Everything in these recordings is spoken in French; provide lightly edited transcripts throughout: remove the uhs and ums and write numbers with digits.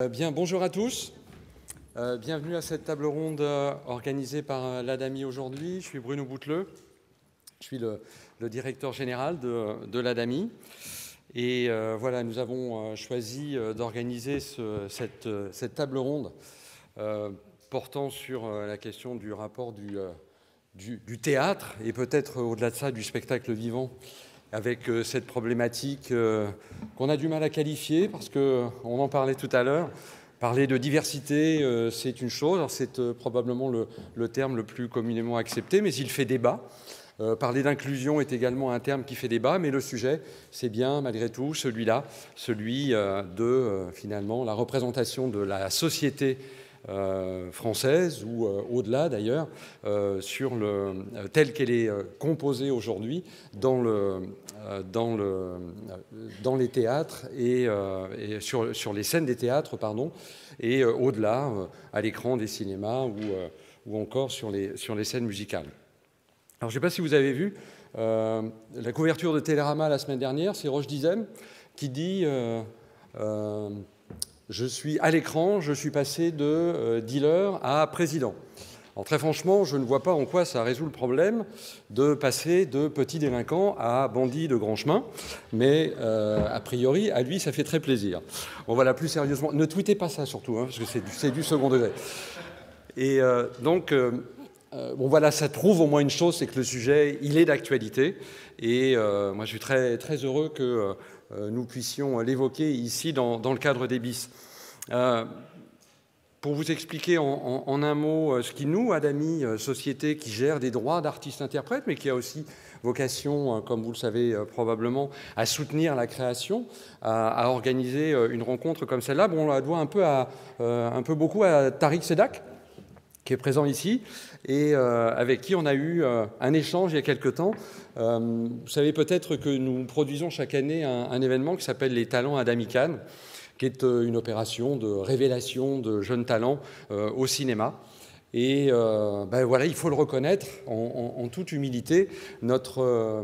Bien, bonjour à tous. Bienvenue à cette table ronde organisée par l'ADAMI aujourd'hui. Je suis Bruno Bouteleux. Je suis le directeur général de l'ADAMI. Et voilà, nous avons choisi d'organiser cette table ronde portant sur la question du rapport du théâtre et peut-être au-delà de ça du spectacle vivant, avec cette problématique qu'on a du mal à qualifier parce qu'on en parlait tout à l'heure. Parler de diversité, c'est une chose, alors c'est probablement le terme le plus communément accepté, mais il fait débat. Parler d'inclusion est également un terme qui fait débat, mais le sujet, c'est bien malgré tout celui-là, celui de finalement la représentation de la société française ou au-delà d'ailleurs, telle qu'elle est composée aujourd'hui dans les théâtres et sur les scènes des théâtres, et au-delà, à l'écran des cinémas ou encore sur les scènes musicales. Alors je ne sais pas si vous avez vu la couverture de Télérama la semaine dernière, c'est Roche Dizem qui dit je suis à l'écran, je suis passé de dealer à président. Alors très franchement, je ne vois pas en quoi ça résout le problème de passer de petit délinquant à bandit de grand chemin, mais a priori, à lui, ça fait très plaisir. Bon voilà, plus sérieusement, ne tweetez pas ça surtout, parce que c'est du second degré. Et donc, bon voilà, ça prouve au moins une chose, c'est que le sujet, il est d'actualité. Et moi, je suis très, très heureux que nous puissions l'évoquer ici dans le cadre des BIS. Pour vous expliquer en un mot ce qui nous, ADAMI, société qui gère des droits d'artistes-interprètes, mais qui a aussi vocation, comme vous le savez probablement, à soutenir la création, à organiser une rencontre comme celle-là. Bon, on la doit un peu beaucoup à Tariq Sedak, qui est présent ici, et avec qui on a eu un échange il y a quelque temps. Vous savez peut-être que nous produisons chaque année un événement qui s'appelle les Talents ADAMI Cannes, qui est une opération de révélation de jeunes talents au cinéma. Et voilà, il faut le reconnaître en toute humilité, notre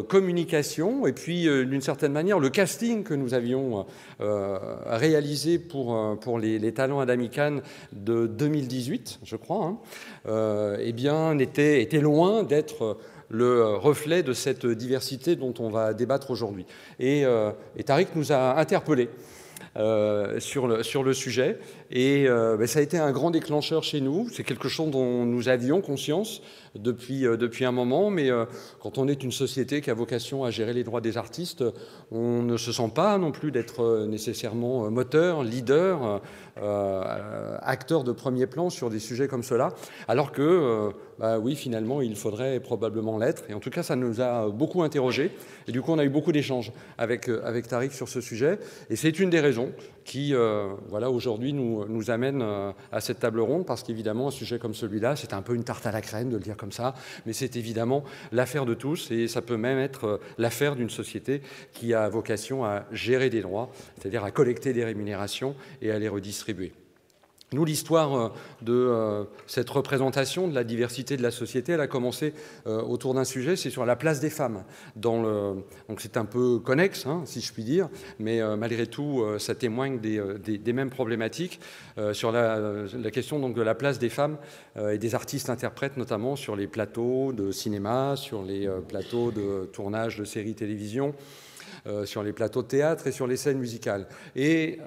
communication et puis d'une certaine manière le casting que nous avions réalisé pour les talents ADAMI Cannes de 2018, je crois, eh bien était loin d'être le reflet de cette diversité dont on va débattre aujourd'hui. Et Tariq nous a interpellés sur le sujet, et ça a été un grand déclencheur chez nous. C'est quelque chose dont nous avions conscience depuis un moment, mais quand on est une société qui a vocation à gérer les droits des artistes, on ne se sent pas non plus d'être nécessairement moteur, leader, acteur de premier plan sur des sujets comme cela, alors que oui, finalement, il faudrait probablement l'être. Et en tout cas, ça nous a beaucoup interrogés. Et du coup, on a eu beaucoup d'échanges avec Tariq sur ce sujet. Et c'est une des raisons qui, voilà, aujourd'hui, nous amène à cette table ronde, parce qu'évidemment, un sujet comme celui-là, c'est un peu une tarte à la crème de le dire comme ça, mais c'est évidemment l'affaire de tous, et ça peut même être l'affaire d'une société qui a vocation à gérer des droits, c'est-à-dire à collecter des rémunérations et à les redistribuer. Nous, l'histoire de cette représentation de la diversité de la société, elle a commencé autour d'un sujet, c'est sur la place des femmes. Donc c'est un peu connexe, si je puis dire, mais malgré tout, ça témoigne des mêmes problématiques sur la question donc, de la place des femmes et des artistes-interprètes, notamment sur les plateaux de cinéma, sur les plateaux de tournage de séries télévision, sur les plateaux de théâtre et sur les scènes musicales. Et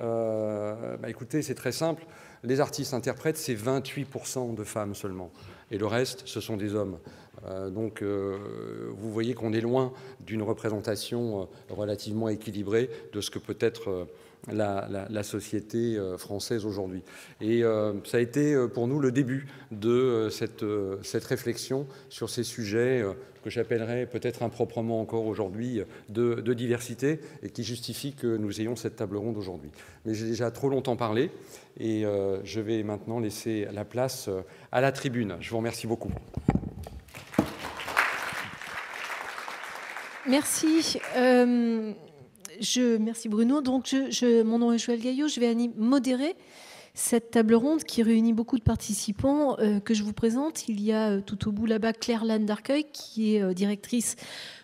écoutez, c'est très simple. Les artistes-interprètes, c'est 28% de femmes seulement. Et le reste, ce sont des hommes. Donc, vous voyez qu'on est loin d'une représentation relativement équilibrée de ce que peut être la société française aujourd'hui. Et ça a été pour nous le début de cette réflexion sur ces sujets que j'appellerais peut-être improprement encore aujourd'hui de diversité, et qui justifie que nous ayons cette table ronde aujourd'hui. Mais j'ai déjà trop longtemps parlé, et je vais maintenant laisser la place à la tribune. Je vous remercie beaucoup. Merci. Merci Bruno. Donc, mon nom est Joëlle Gaillot. Je vais modérer cette table ronde qui réunit beaucoup de participants que je vous présente. Il y a tout au bout là-bas Claire Lanne d'Arcueil, qui est directrice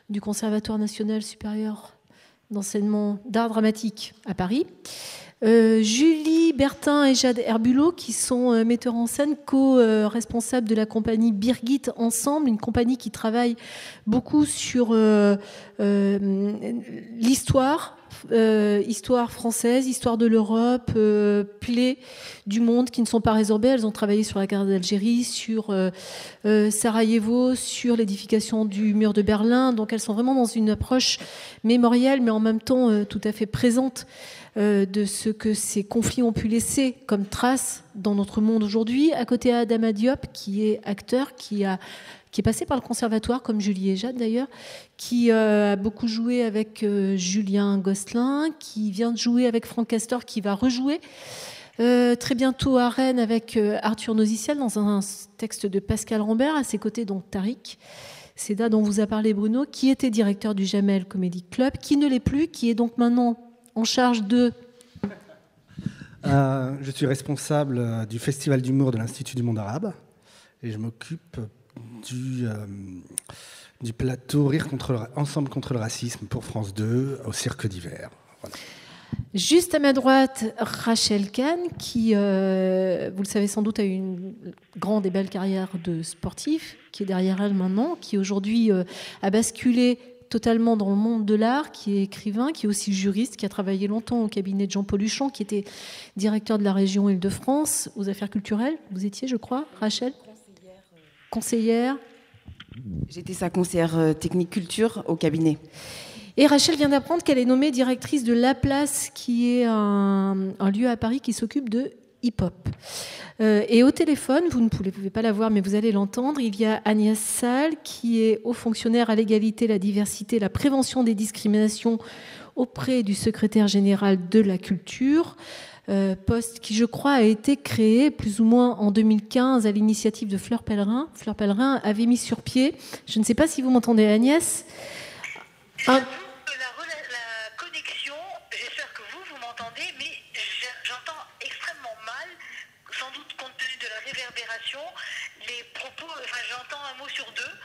du Conservatoire national supérieur d'enseignement d'art dramatique à Paris. Julie Bertin et Jade Herbulot, qui sont metteurs en scène, co-responsables de la compagnie Birgit Ensemble, une compagnie qui travaille beaucoup sur l'histoire, histoire française, histoire de l'Europe, plaies du monde qui ne sont pas résorbées. Elles ont travaillé sur la guerre d'Algérie, sur Sarajevo, sur l'édification du mur de Berlin. Donc elles sont vraiment dans une approche mémorielle, mais en même temps tout à fait présente de ce que ces conflits ont pu laisser comme trace dans notre monde aujourd'hui. À côté Adama Diop, qui est acteur, qui est passé par le conservatoire, comme Julie et Jade d'ailleurs, qui a beaucoup joué avec Julien Gosselin, qui vient de jouer avec Franck Castor, qui va rejouer très bientôt à Rennes avec Arthur Nosicial dans un texte de Pascal Rambert, à ses côtés donc Tariq Seda, dont vous a parlé Bruno, qui était directeur du Jamel Comedy Club, qui ne l'est plus, qui est donc maintenant en charge de... Je suis responsable du Festival d'humour de l'Institut du monde arabe et je m'occupe du plateau Rire ensemble contre le racisme pour France 2 au Cirque d'hiver. Voilà. Juste à ma droite, Rachel Kahn, qui, vous le savez sans doute, a eu une grande et belle carrière de sportif, qui est derrière elle maintenant, qui aujourd'hui a basculé totalement dans le monde de l'art, qui est écrivain, qui est aussi juriste, qui a travaillé longtemps au cabinet de Jean-Paul Huchon, qui était directeur de la région Île-de-France aux affaires culturelles. Vous étiez, je crois, Rachel ? Conseillère. J'étais sa conseillère technique culture au cabinet. Et Rachel vient d'apprendre qu'elle est nommée directrice de La Place, qui est un lieu à Paris qui s'occupe de hip-hop. Et au téléphone, vous ne pouvez pas la voir, mais vous allez l'entendre, il y a Agnès Salle, qui est haut fonctionnaire à l'égalité, la diversité, la prévention des discriminations auprès du secrétaire général de la culture, poste qui, je crois, a été créé plus ou moins en 2015 à l'initiative de Fleur Pellerin. Fleur Pellerin avait mis sur pied, je ne sais pas si vous m'entendez Agnès, la connexion, j'espère que vous m'entendez, mais j'entends extrêmement mal, sans doute compte tenu de la réverbération, les propos, j'entends un mot sur deux,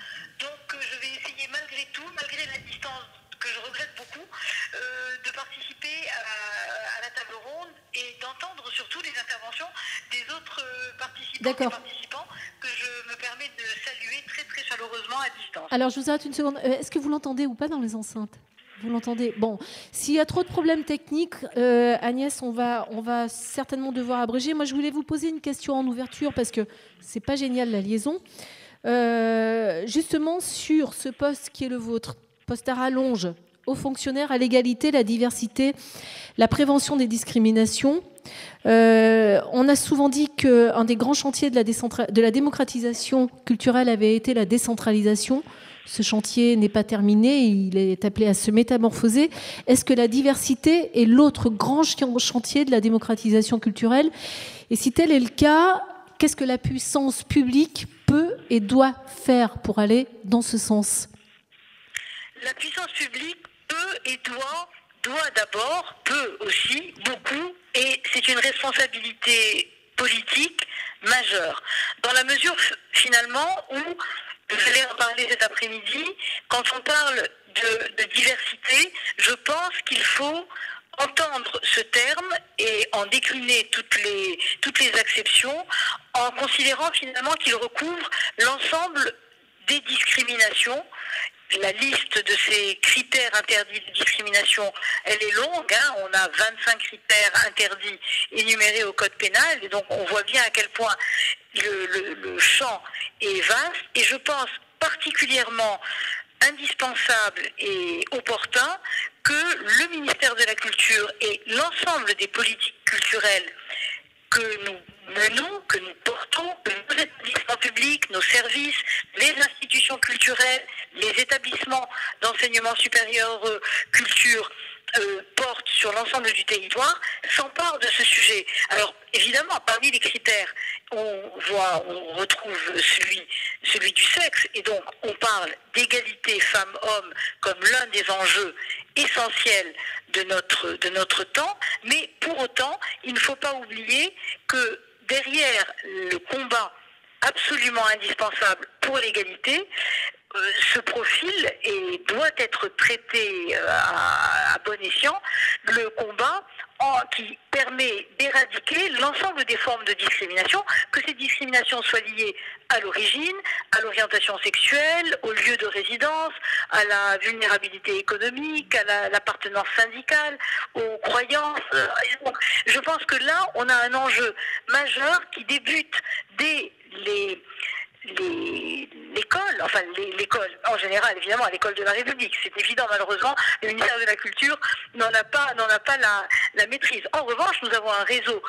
donc je vais essayer malgré tout, malgré la distance que je regrette beaucoup, de participer à la table ronde et d'entendre surtout les interventions des autres participants que je me permets de saluer très très chaleureusement à distance. Alors je vous arrête une seconde, est-ce que vous l'entendez ou pas dans les enceintes ? Vous l'entendez ? Bon, s'il y a trop de problèmes techniques, Agnès, on va certainement devoir abréger. Moi, je voulais vous poser une question en ouverture parce que c'est pas génial la liaison. Justement sur ce poste qui est le vôtre, poste à rallonge, aux fonctionnaires, à l'égalité, la diversité, la prévention des discriminations. On a souvent dit qu'un des grands chantiers de la démocratisation culturelle avait été la décentralisation. Ce chantier n'est pas terminé, il est appelé à se métamorphoser. Est-ce que la diversité est l'autre grand chantier de la démocratisation culturelle ? Et si tel est le cas, qu'est-ce que la puissance publique peut et doit faire pour aller dans ce sens ? La puissance publique peut et doit d'abord, peut aussi, beaucoup, et c'est une responsabilité politique majeure. Dans la mesure, finalement, où, vous allez en parler cet après-midi, quand on parle de diversité, je pense qu'il faut entendre ce terme et en décliner toutes les acceptions, en considérant finalement qu'il recouvre l'ensemble des discriminations. La liste de ces critères interdits de discrimination, elle est longue. On a 25 critères interdits énumérés au Code pénal. Et donc, on voit bien à quel point le champ est vaste. Et je pense particulièrement indispensable et opportun que le ministère de la Culture et l'ensemble des politiques culturelles que nous menons, que nous portons, que nos établissements publics, nos services, les institutions culturelles, les établissements d'enseignement supérieur culture portent sur l'ensemble du territoire, s'emparent de ce sujet. Alors, évidemment, parmi les critères, on retrouve celui du sexe, et donc on parle d'égalité femmes-hommes comme l'un des enjeux essentiels de notre temps, mais pour autant, il ne faut pas oublier que derrière le combat absolument indispensable pour l'égalité, ce profil et doit être traité à bon escient, le combat qui permet d'éradiquer l'ensemble des formes de discrimination, que ces discriminations soient liées à l'origine, à l'orientation sexuelle, au lieu de résidence, à la vulnérabilité économique, à l'appartenance syndicale, aux croyances. Donc, je pense que là, on a un enjeu majeur qui débute dès l'école, enfin l'école en général, évidemment, à l'école de la République. C'est évident, malheureusement, le ministère de la Culture n'en a pas la maîtrise. En revanche, nous avons un réseau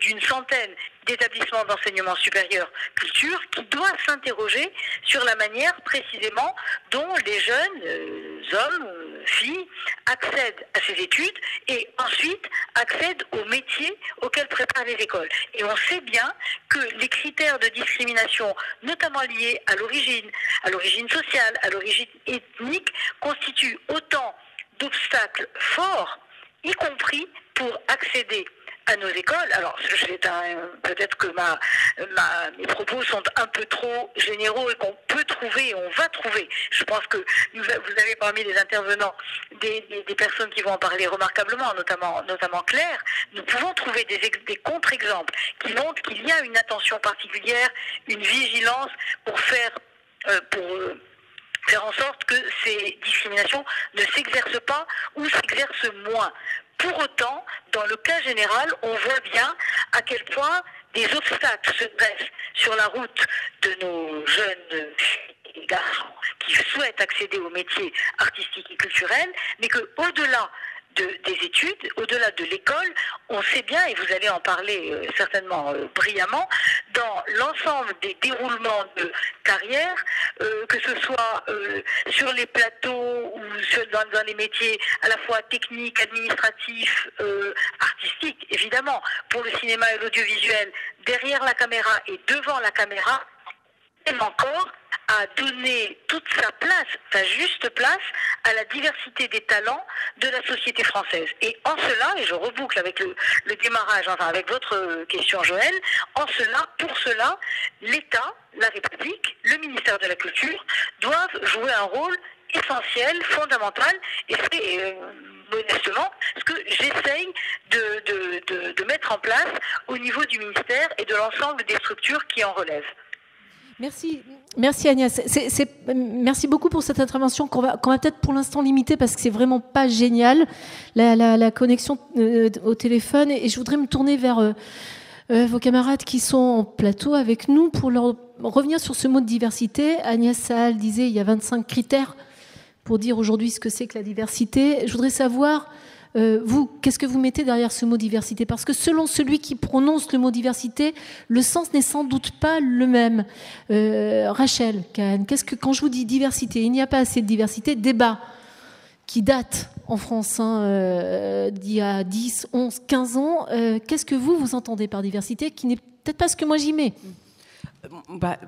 d'une centaine d'établissements d'enseignement supérieur culture qui doit s'interroger sur la manière précisément dont les jeunes hommes, filles accèdent à ces études et ensuite accèdent aux métiers auxquels préparent les écoles. Et on sait bien que les critères de discrimination, notamment liés à l'origine sociale, à l'origine ethnique, constituent autant d'obstacles forts, y compris pour accéder à nos écoles. Alors, peut-être que mes propos sont un peu trop généraux et qu'on peut trouver, on va trouver. Je pense que vous avez parmi les intervenants des personnes qui vont en parler remarquablement, notamment Claire. Nous pouvons trouver des contre-exemples qui montrent qu'il y a une attention particulière, une vigilance pour faire en sorte que ces discriminations ne s'exercent pas ou s'exercent moins. Pour autant, dans le cas général, on voit bien à quel point des obstacles se dressent sur la route de nos jeunes garçons qui souhaitent accéder aux métiers artistiques et culturels, mais qu'au-delà des études, au-delà de l'école, on sait bien, et vous allez en parler certainement brillamment, dans l'ensemble des déroulements de carrière, que ce soit sur les plateaux ou dans les métiers à la fois techniques, administratifs, artistiques, évidemment, pour le cinéma et l'audiovisuel, derrière la caméra et devant la caméra, même encore à donner toute sa juste place à la diversité des talents de la société française. Et en cela, et je reboucle avec le démarrage, enfin avec votre question Joël, pour cela, l'État, la République, le ministère de la Culture doivent jouer un rôle essentiel, fondamental, et c'est modestement ce que j'essaye de mettre en place au niveau du ministère et de l'ensemble des structures qui en relèvent. Merci Agnès. Merci beaucoup pour cette intervention qu'on va peut-être pour l'instant limiter parce que c'est vraiment pas génial la connexion au téléphone. Et je voudrais me tourner vers vos camarades qui sont en plateau avec nous pour leur revenir sur ce mot de diversité. Agnès Saal disait il y a 25 critères pour dire aujourd'hui ce que c'est que la diversité. Je voudrais savoir, vous, qu'est-ce que vous mettez derrière ce mot diversité ? Parce que selon celui qui prononce le mot diversité, le sens n'est sans doute pas le même. Rachel, Kahn, quand je vous dis diversité, il n'y a pas assez de diversité, débat qui date en France d'il y a 10, 11, 15 ans. Qu'est-ce que vous entendez par diversité qui n'est peut-être pas ce que moi j'y mets ?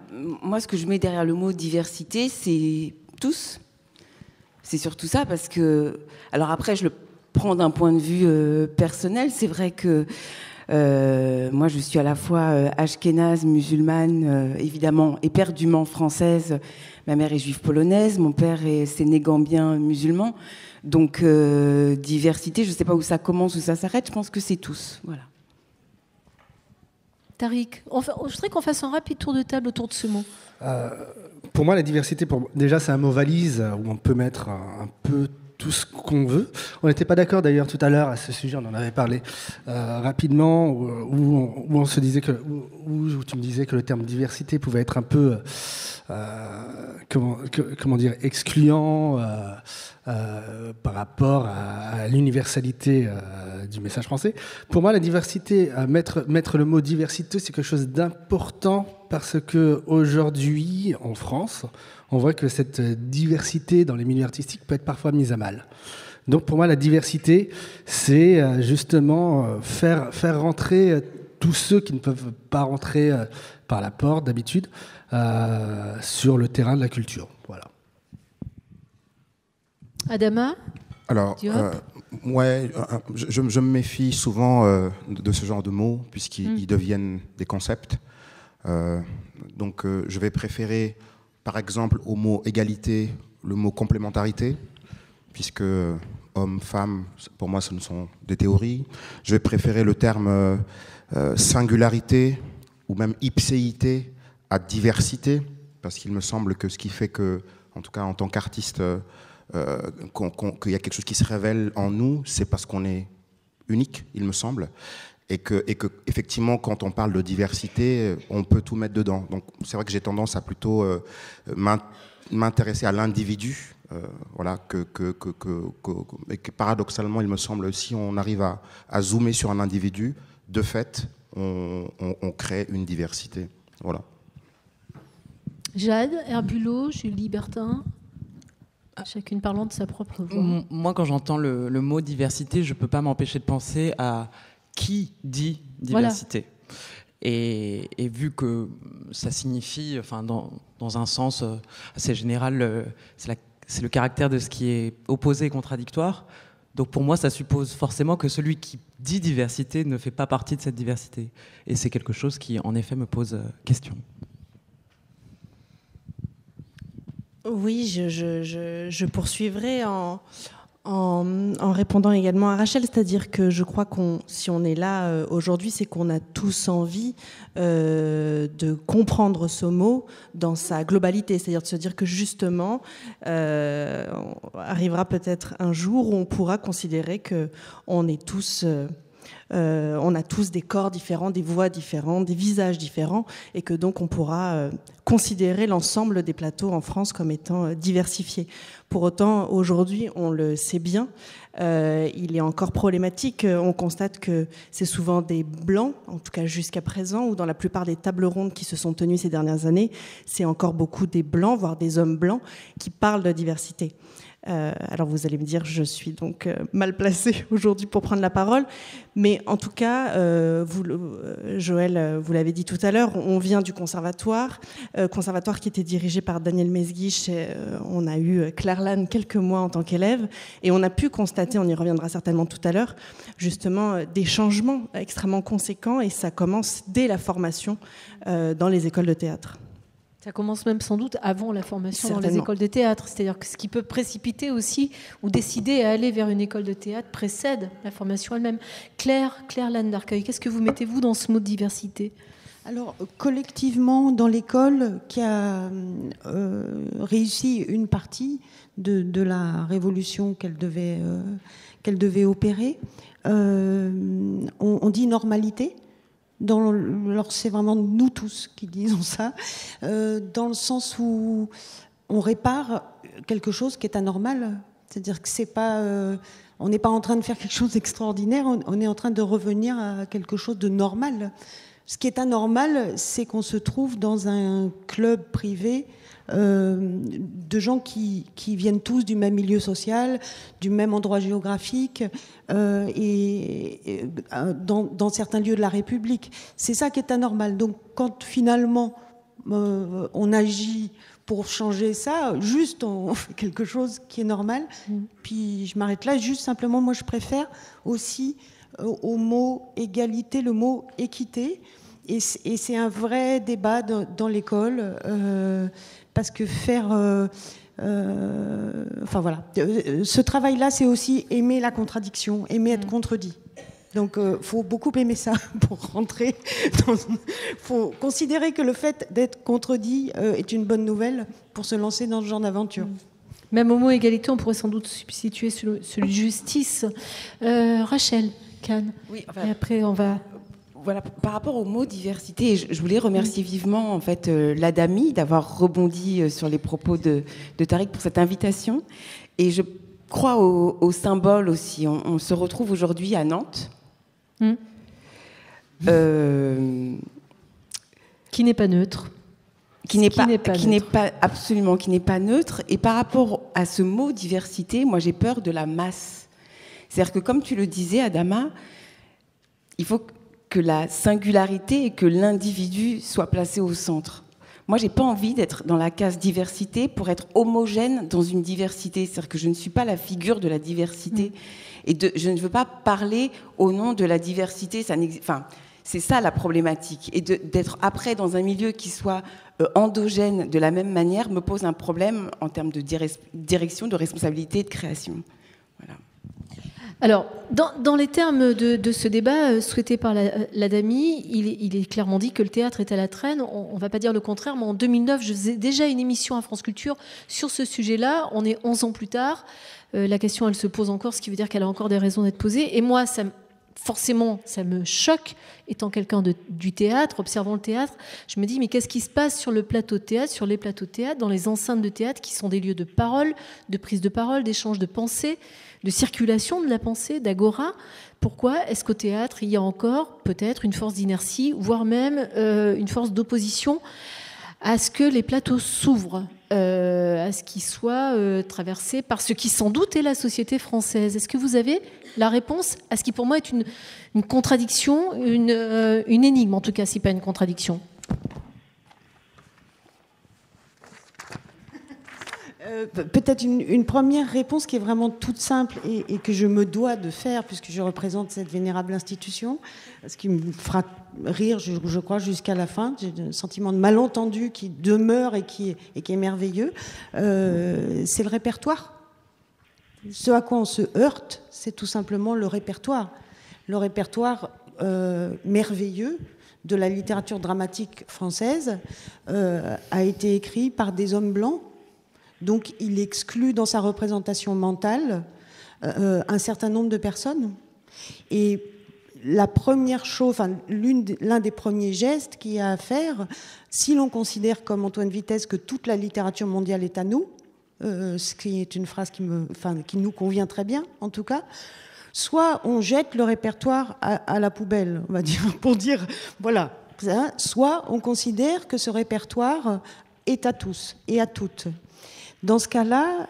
Moi, ce que je mets derrière le mot diversité, c'est tous. C'est surtout ça parce que... Alors après, je le prends d'un point de vue personnel. C'est vrai que moi, je suis à la fois ashkénaze, musulmane, évidemment, éperdument française. Ma mère est juive polonaise, mon père est sénégambien musulman. Donc, diversité, je ne sais pas où ça commence, où ça s'arrête. Je pense que c'est tous. Voilà. Tariq, je voudrais qu'on fasse un rapide tour de table autour de ce mot. Pour moi, la diversité, déjà, c'est un mot valise où on peut mettre un peu tout ce qu'on veut. On n'était pas d'accord d'ailleurs tout à l'heure à ce sujet, on en avait parlé rapidement, où on se disait où tu me disais que le terme diversité pouvait être un peu, comment dire, excluant par rapport à l'universalité du message français. Pour moi, la diversité, mettre le mot diversité, c'est quelque chose d'important parce que aujourd'hui, en France, on voit que cette diversité dans les milieux artistiques peut être parfois mise à mal. Donc pour moi, la diversité, c'est justement faire rentrer tous ceux qui ne peuvent pas rentrer par la porte d'habitude sur le terrain de la culture. Voilà. Adama ? Alors, je me méfie souvent de ce genre de mots puisqu'ils deviennent des concepts. Donc je vais préférer par exemple, au mot égalité, le mot complémentarité, puisque homme, femme, pour moi, ce ne sont des théories. Je vais préférer le terme singularité ou même ipséité à diversité, parce qu'il me semble que ce qui fait que, en tout cas en tant qu'artiste, qu'il y a quelque chose qui se révèle en nous, c'est parce qu'on est unique, il me semble, et que effectivement, quand on parle de diversité, on peut tout mettre dedans. Donc c'est vrai que j'ai tendance à plutôt m'intéresser à l'individu, voilà, et que paradoxalement, il me semble, si on arrive à zoomer sur un individu, de fait, on crée une diversité. Voilà. Jade, Herbulot, Julie Bertin, chacune parlant de sa propre voix. Moi, quand j'entends le mot diversité, je ne peux pas m'empêcher de penser à qui dit diversité. Voilà. Et vu que ça signifie, enfin, dans un sens assez général, c'est le caractère de ce qui est opposé et contradictoire. Donc pour moi, ça suppose forcément que celui qui dit diversité ne fait pas partie de cette diversité. Et c'est quelque chose qui, en effet, me pose question. Oui, je poursuivrai en répondant également à Rachel, c'est-à-dire que je crois si on est là aujourd'hui, c'est qu'on a tous envie de comprendre ce mot dans sa globalité, c'est-à-dire de se dire que justement, arrivera peut-être un jour où on pourra considérer qu'on est tous... on a tous des corps différents, des voix différentes, des visages différents, et que donc on pourra considérer l'ensemble des plateaux en France comme étant diversifiés. Pour autant, aujourd'hui, on le sait bien, il est encore problématique. On constate que c'est souvent des blancs, en tout cas jusqu'à présent, ou dans la plupart des tables rondes qui se sont tenues ces dernières années, c'est encore beaucoup des blancs, voire des hommes blancs, qui parlent de diversité. Alors vous allez me dire, je suis donc mal placée aujourd'hui pour prendre la parole, mais en tout cas, Joël, vous l'avez dit tout à l'heure, on vient du conservatoire qui était dirigé par Daniel Mesguich. On a eu Claire Lannes quelques mois en tant qu'élève, et on a pu constater, on y reviendra certainement tout à l'heure, justement des changements extrêmement conséquents, et ça commence dès la formation dans les écoles de théâtre. Ça commence même sans doute avant la formation dans les écoles de théâtre. C'est-à-dire que ce qui peut précipiter aussi ou décider à aller vers une école de théâtre précède la formation elle-même. Claire Lannes d'Arcueil, qu'est-ce que vous mettez-vous dans ce mot de diversité ? Alors, collectivement, dans l'école qui a réussi une partie de la révolution qu'elle devait opérer, on dit normalité. Alors c'est vraiment nous tous qui disons ça, dans le sens où on répare quelque chose qui est anormal. C'est-à-dire que on n'est pas en train de faire quelque chose d'extraordinaire, on est en train de revenir à quelque chose de normal. Ce qui est anormal, c'est qu'on se trouve dans un club privé de gens qui viennent tous du même milieu social, du même endroit géographique, et dans certains lieux de la République. C'est ça qui est anormal. Donc quand finalement on agit pour changer ça, juste on fait quelque chose qui est normal. Puis je m'arrête là. Juste simplement, moi je préfère aussi au mot égalité le mot équité. Et c'est un vrai débat dans l'école, parce que enfin voilà, ce travail-là, c'est aussi aimer la contradiction, aimer être contredit. Donc, faut beaucoup aimer ça pour rentrer. Faut considérer que le fait d'être contredit est une bonne nouvelle pour se lancer dans ce genre d'aventure. Même au mot égalité, on pourrait sans doute substituer celui de justice. Rachel Kahn. Oui, enfin, et après, on va... Voilà, par rapport au mot diversité, je voulais remercier vivement en fait l'ADAMI d'avoir rebondi sur les propos de Tariq pour cette invitation. Et je crois au symbole aussi. On se retrouve aujourd'hui à Nantes. Qui n'est pas neutre. Qui n'est pas neutre. Et par rapport à ce mot diversité, moi j'ai peur de la masse. C'est-à-dire que comme tu le disais, Adama, il faut que la singularité et que l'individu soient placés au centre. Moi, j'ai pas envie d'être dans la case diversité pour être homogène dans une diversité. C'est-à-dire que je ne suis pas la figure de la diversité. Et je ne veux pas parler au nom de la diversité. Enfin, C'est ça la problématique. Et d'être après dans un milieu qui soit endogène de la même manière me pose un problème en termes de direction, de responsabilité et de création. Voilà. Alors, dans les termes de ce débat souhaité par l'ADAMI, il est clairement dit que le théâtre est à la traîne. On ne va pas dire le contraire, mais en 2009, je faisais déjà une émission à France Culture sur ce sujet-là. On est 11 ans plus tard. La question, elle se pose encore, ce qui veut dire qu'elle a encore des raisons d'être posée. Et moi, forcément, ça me choque, étant quelqu'un du théâtre, observant le théâtre. Je me dis, mais qu'est-ce qui se passe sur le plateau de théâtre, sur les plateaux de théâtre, dans les enceintes de théâtre, qui sont des lieux de parole, de prise de parole, d'échange de pensée, de circulation de la pensée, d'agora. Pourquoi est-ce qu'au théâtre, il y a encore peut-être une force d'inertie, voire même une force d'opposition à ce que les plateaux s'ouvrent, à ce qu'ils soient traversés par ce qui sans doute est la société française? Est-ce que vous avez la réponse à ce qui pour moi est une contradiction, une énigme en tout cas, si pas une contradiction? Peut-être une première réponse qui est vraiment toute simple et que je me dois de faire puisque je représente cette vénérable institution, ce qui me fera rire, je crois, jusqu'à la fin. J'ai un sentiment de malentendu qui demeure et qui est merveilleux. C'est le répertoire. Ce à quoi on se heurte, c'est tout simplement le répertoire. Le répertoire merveilleux de la littérature dramatique française a été écrit par des hommes blancs. Donc il exclut dans sa représentation mentale un certain nombre de personnes. Et la première chose, l'un des premiers gestes qu'il y a à faire, si l'on considère comme Antoine Vitesse que toute la littérature mondiale est à nous, ce qui est une phrase qui nous convient très bien en tout cas, soit on jette le répertoire à la poubelle, on va dire, pour dire voilà, soit on considère que ce répertoire est à tous et à toutes. Dans ce cas-là,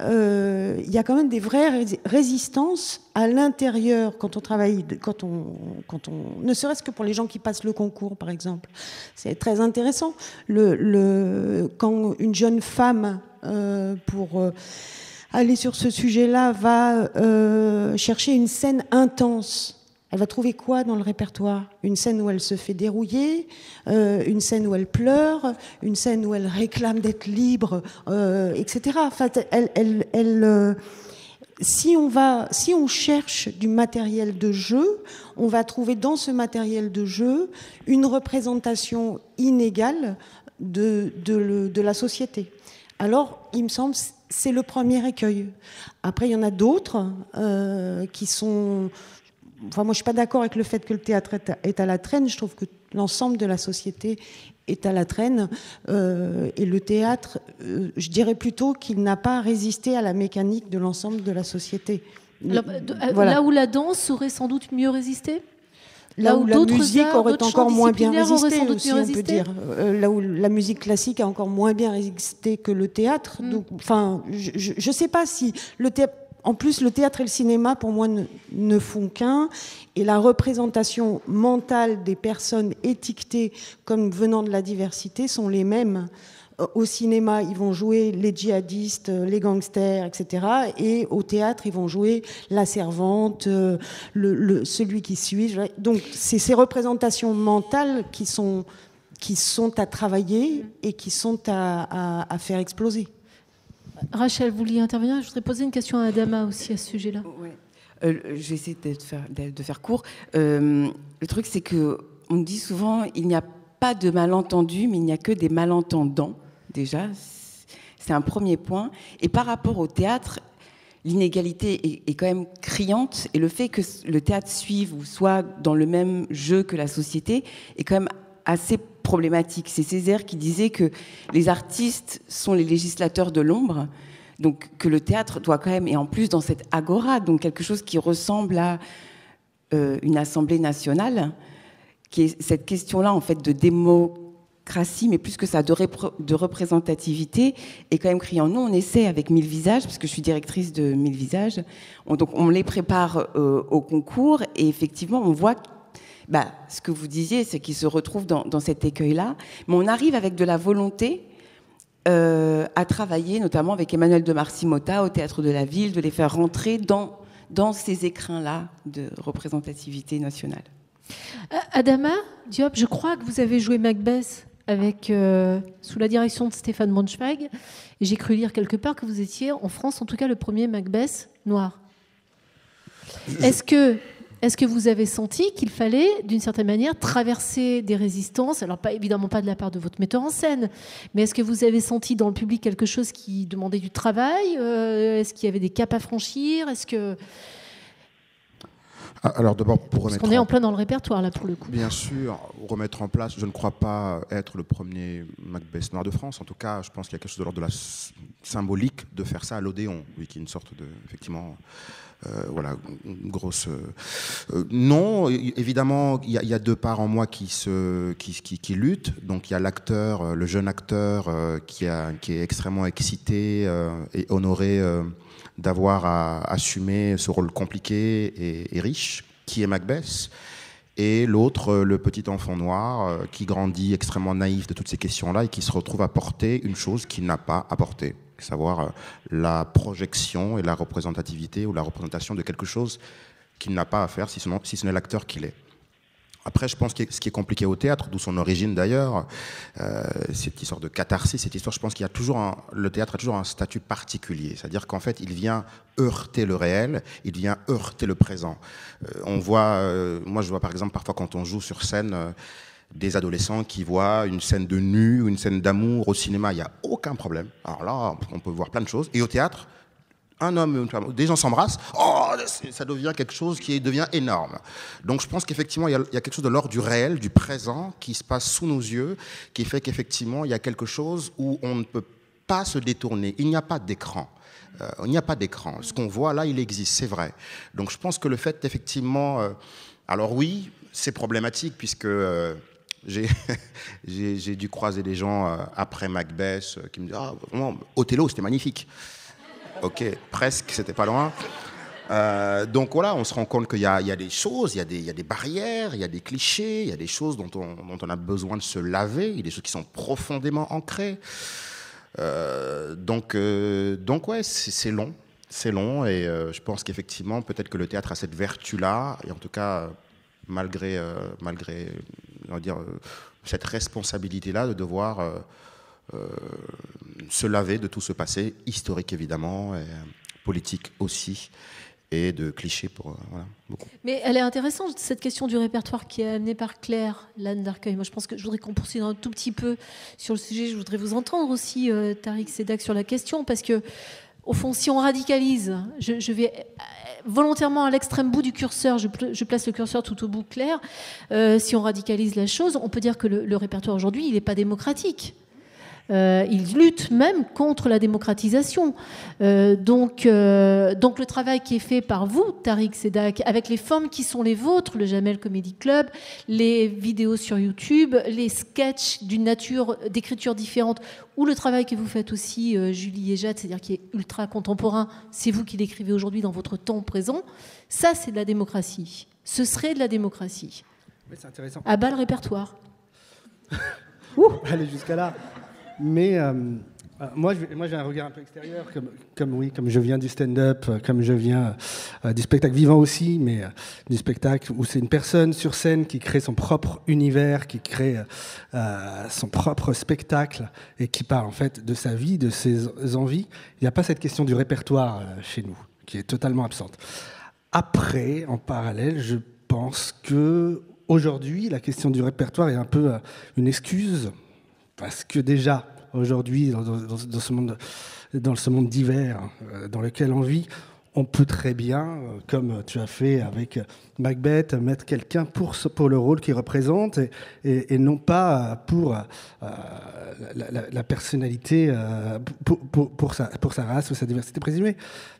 il y a quand même des vraies résistances à l'intérieur quand on travaille, ne serait-ce que pour les gens qui passent le concours, par exemple. C'est très intéressant. Quand une jeune femme, pour aller sur ce sujet-là, va chercher une scène intense, elle va trouver quoi dans le répertoire? Une scène où elle se fait dérouiller, une scène où elle pleure, une scène où elle réclame d'être libre, etc. Enfin, si on cherche du matériel de jeu, on va trouver dans ce matériel de jeu une représentation inégale de la société. Alors, il me semble, c'est le premier écueil. Après, il y en a d'autres qui sont... Enfin, moi, je ne suis pas d'accord avec le fait que le théâtre est à la traîne. Je trouve que l'ensemble de la société est à la traîne. Et le théâtre, je dirais plutôt qu'il n'a pas résisté à la mécanique de l'ensemble de la société. Alors, voilà. Là où la danse aurait sans doute mieux résisté ? Là où la musique aurait encore moins bien résisté, aussi, on peut dire. Là où la musique classique a encore moins bien résisté que le théâtre. Donc, enfin, je ne sais pas si le théâtre... En plus, le théâtre et le cinéma, pour moi, ne font qu'un. Et la représentation mentale des personnes étiquetées comme venant de la diversité sont les mêmes. Au cinéma, ils vont jouer les djihadistes, les gangsters, etc. Et au théâtre, ils vont jouer la servante, celui qui suit. Donc, c'est ces représentations mentales qui sont à travailler et qui sont à faire exploser. Rachel, vous vouliez intervenir? Je voudrais poser une question à Adama aussi à ce sujet-là. Ouais. Je vais essayer de faire court. Le truc, c'est qu'on dit souvent il n'y a pas de malentendus, mais il n'y a que des malentendants, déjà. C'est un premier point. Et par rapport au théâtre, l'inégalité est quand même criante. Et le fait que le théâtre suive ou soit dans le même jeu que la société est quand même assez problématique. C'est Césaire qui disait que les artistes sont les législateurs de l'ombre, donc que le théâtre doit quand même, et en plus dans cette agora, donc quelque chose qui ressemble à une assemblée nationale, qui est cette question-là en fait de démocratie, mais plus que ça, de représentativité, est quand même criant. Nous, on essaie avec 1000 visages, parce que je suis directrice de 1000 visages, donc on les prépare au concours, et effectivement, on voit ce que vous disiez, c'est qu'ils se retrouvent dans cet écueil-là. Mais on arrive avec de la volonté à travailler, notamment avec Emmanuel de Marcy-Motta au Théâtre de la Ville, de les faire rentrer dans ces écrins-là de représentativité nationale. Adama Diop, je crois que vous avez joué Macbeth sous la direction de Stéphane Braunschweig. Et j'ai cru lire quelque part que vous étiez, en France en tout cas, le premier Macbeth noir. Est-ce que vous avez senti qu'il fallait, d'une certaine manière, traverser des résistances? Alors, évidemment pas de la part de votre metteur en scène, mais est-ce que vous avez senti dans le public quelque chose qui demandait du travail? Est-ce qu'il y avait des caps à franchir? Alors d'abord, pour remettre... Parce qu'on est en plein dans le répertoire, là, pour le coup. Bien sûr, remettre en place, je ne crois pas être le premier Macbeth noir de France. En tout cas, je pense qu'il y a quelque chose de l'ordre de la symbolique de faire ça à l'Odéon, oui, qui est une sorte de, effectivement, voilà, une grosse... non, évidemment, il y a deux parts en moi qui luttent. Donc il y a l'acteur, le jeune acteur qui est extrêmement excité et honoré d'avoir à assumer ce rôle compliqué et riche, qui est Macbeth, et l'autre, le petit enfant noir, qui grandit extrêmement naïf de toutes ces questions-là et qui se retrouve à porter une chose qu'il n'a pas à porter, à savoir la projection et la représentativité ou la représentation de quelque chose qu'il n'a pas à faire, si ce n'est l'acteur qu'il est. Après, je pense que ce qui est compliqué au théâtre, d'où son origine d'ailleurs, cette histoire de catharsis, cette histoire, je pense qu'il y a toujours le théâtre a toujours un statut particulier. C'est-à-dire qu'en fait, il vient heurter le réel, il vient heurter le présent. Moi je vois par exemple parfois quand on joue sur scène, des adolescents qui voient une scène de nu ou une scène d'amour au cinéma, il n'y a aucun problème. Alors là, on peut voir plein de choses. Et au théâtre, un homme et une femme, des gens s'embrassent, ça devient quelque chose qui devient énorme. Donc je pense qu'effectivement, il y a quelque chose de l'ordre du réel, du présent, qui se passe sous nos yeux, qui fait qu'effectivement, il y a quelque chose où on ne peut pas se détourner. Il n'y a pas d'écran. Il n'y a pas d'écran. Ce qu'on voit là, il existe, c'est vrai. Donc je pense que le fait, effectivement... alors oui, c'est problématique, puisque... j'ai dû croiser des gens après Macbeth qui me disent « Ah, vraiment, Othello, c'était magnifique ». Ok, presque, c'était pas loin. Donc voilà, on se rend compte qu'il y a des choses, il y a des barrières, il y a des clichés, il y a des choses dont on a besoin de se laver, il y a des choses qui sont profondément ancrées. Donc ouais, c'est long, et je pense qu'effectivement, peut-être que le théâtre a cette vertu-là, et en tout cas, malgré on va dire, cette responsabilité-là de devoir... se laver de tout ce passé, historique évidemment, et politique aussi, et de clichés pour beaucoup. Mais elle est intéressante, cette question du répertoire qui est amenée par Claire Lannes d'Arcueil. Moi, je pense que je voudrais qu'on poursuive un tout petit peu sur le sujet. Je voudrais vous entendre aussi, Tariq Sedak, sur la question, parce que, au fond, si on radicalise, je vais volontairement à l'extrême bout du curseur, je place le curseur tout au bout clair, si on radicalise la chose, on peut dire que le répertoire aujourd'hui, il n'est pas démocratique. Il lutte même contre la démocratisation. Donc le travail qui est fait par vous, Tariq Sedak, avec les formes qui sont les vôtres, le Jamel Comedy Club, les vidéos sur YouTube, les sketchs d'une nature d'écriture différente, ou le travail que vous faites aussi, Julie et Jade, c'est-à-dire qui est ultra contemporain, c'est vous qui l'écrivez aujourd'hui dans votre temps présent, ça c'est de la démocratie. Ce serait de la démocratie. Oui, c'est intéressant. À bas le répertoire. Allez jusqu'à là. Mais moi, j'ai un regard un peu extérieur, comme je viens du stand-up, comme je viens du spectacle vivant aussi, mais du spectacle où c'est une personne sur scène qui crée son propre univers, qui crée son propre spectacle et qui parle en fait de sa vie, de ses envies. Il n'y a pas cette question du répertoire chez nous, qui est totalement absente. Après, en parallèle, je pense que aujourd'hui, la question du répertoire est un peu une excuse. Parce que déjà, aujourd'hui, dans ce monde divers dans lequel on vit, on peut très bien, comme tu as fait avec Macbeth, mettre quelqu'un pour le rôle qu'il représente et non pas pour la personnalité, pour sa race ou sa diversité présumée.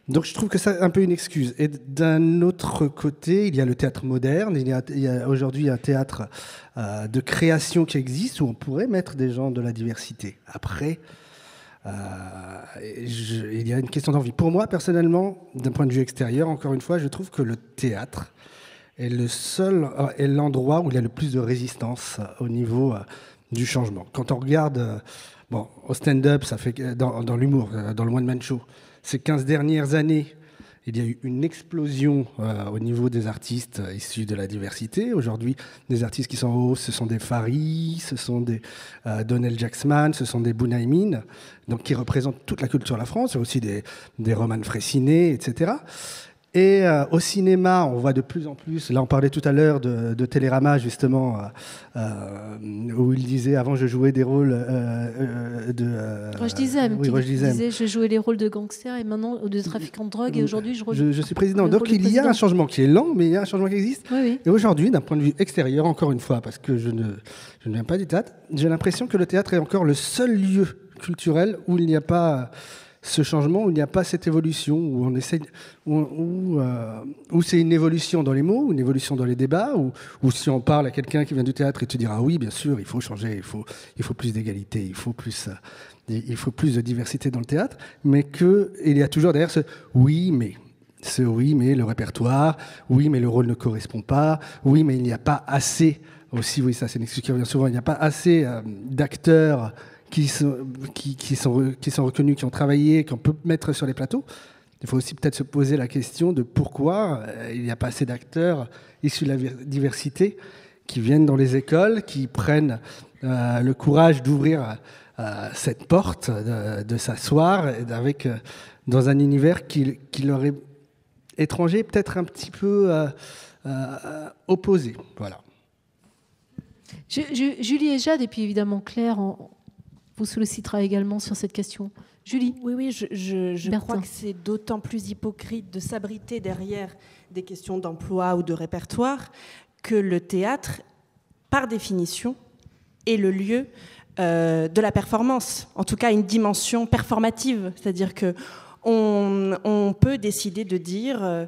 Donc je trouve que c'est un peu une excuse. Et d'un autre côté, il y a le théâtre moderne, il y a aujourd'hui un théâtre de création qui existe où on pourrait mettre des gens de la diversité. Après, il y a une question d'envie. Pour moi, personnellement, d'un point de vue extérieur, encore une fois, je trouve que le théâtre est l'endroit où il y a le plus de résistance au niveau du changement. Quand on regarde au stand-up, ça fait dans l'humour, dans le one-man show, ces 15 dernières années, il y a eu une explosion au niveau des artistes issus de la diversité. Aujourd'hui, des artistes qui sont en hausse, ce sont des Fari, ce sont des Donnell Jacksman, ce sont des Bounaïmin, donc qui représentent toute la culture de la France. Il y a aussi des Roman Fressinet, etc. Et au cinéma, on voit de plus en plus, là on parlait tout à l'heure de Télérama justement, où il disait avant je jouais des rôles de... Roche Dizem, oui, qui disait je jouais les rôles de gangster et maintenant de trafiquant de drogue et aujourd'hui je suis président. Donc il y a un changement qui est lent, mais il y a un changement qui existe. Oui, oui. Et aujourd'hui, d'un point de vue extérieur, encore une fois, parce que je ne viens pas du théâtre, j'ai l'impression que le théâtre est encore le seul lieu culturel où il n'y a pas... ce changement, où il n'y a pas cette évolution, où on essaie, où c'est une évolution dans les mots, une évolution dans les débats, ou si on parle à quelqu'un qui vient du théâtre et te dira oui, bien sûr, il faut changer, il faut plus d'égalité, il faut plus de diversité dans le théâtre, mais qu'il y a toujours derrière ce oui, mais le répertoire, oui, mais le rôle ne correspond pas, oui, mais il n'y a pas assez, aussi, oui, ça c'est une excuse qui revient souvent, il n'y a pas assez d'acteurs qui sont reconnus, qui ont travaillé, qu'on peut mettre sur les plateaux. Il faut aussi peut-être se poser la question de pourquoi il n'y a pas assez d'acteurs issus de la diversité qui viennent dans les écoles, qui prennent le courage d'ouvrir cette porte, de s'asseoir dans un univers qui leur est étranger, peut-être un petit peu opposé. Voilà. Julie et Jade, et puis évidemment Claire, vous sollicitera également sur cette question. Julie. Oui, je crois que c'est d'autant plus hypocrite de s'abriter derrière des questions d'emploi ou de répertoire que le théâtre, par définition, est le lieu de la performance, en tout cas une dimension performative, c'est-à-dire que on peut décider de dire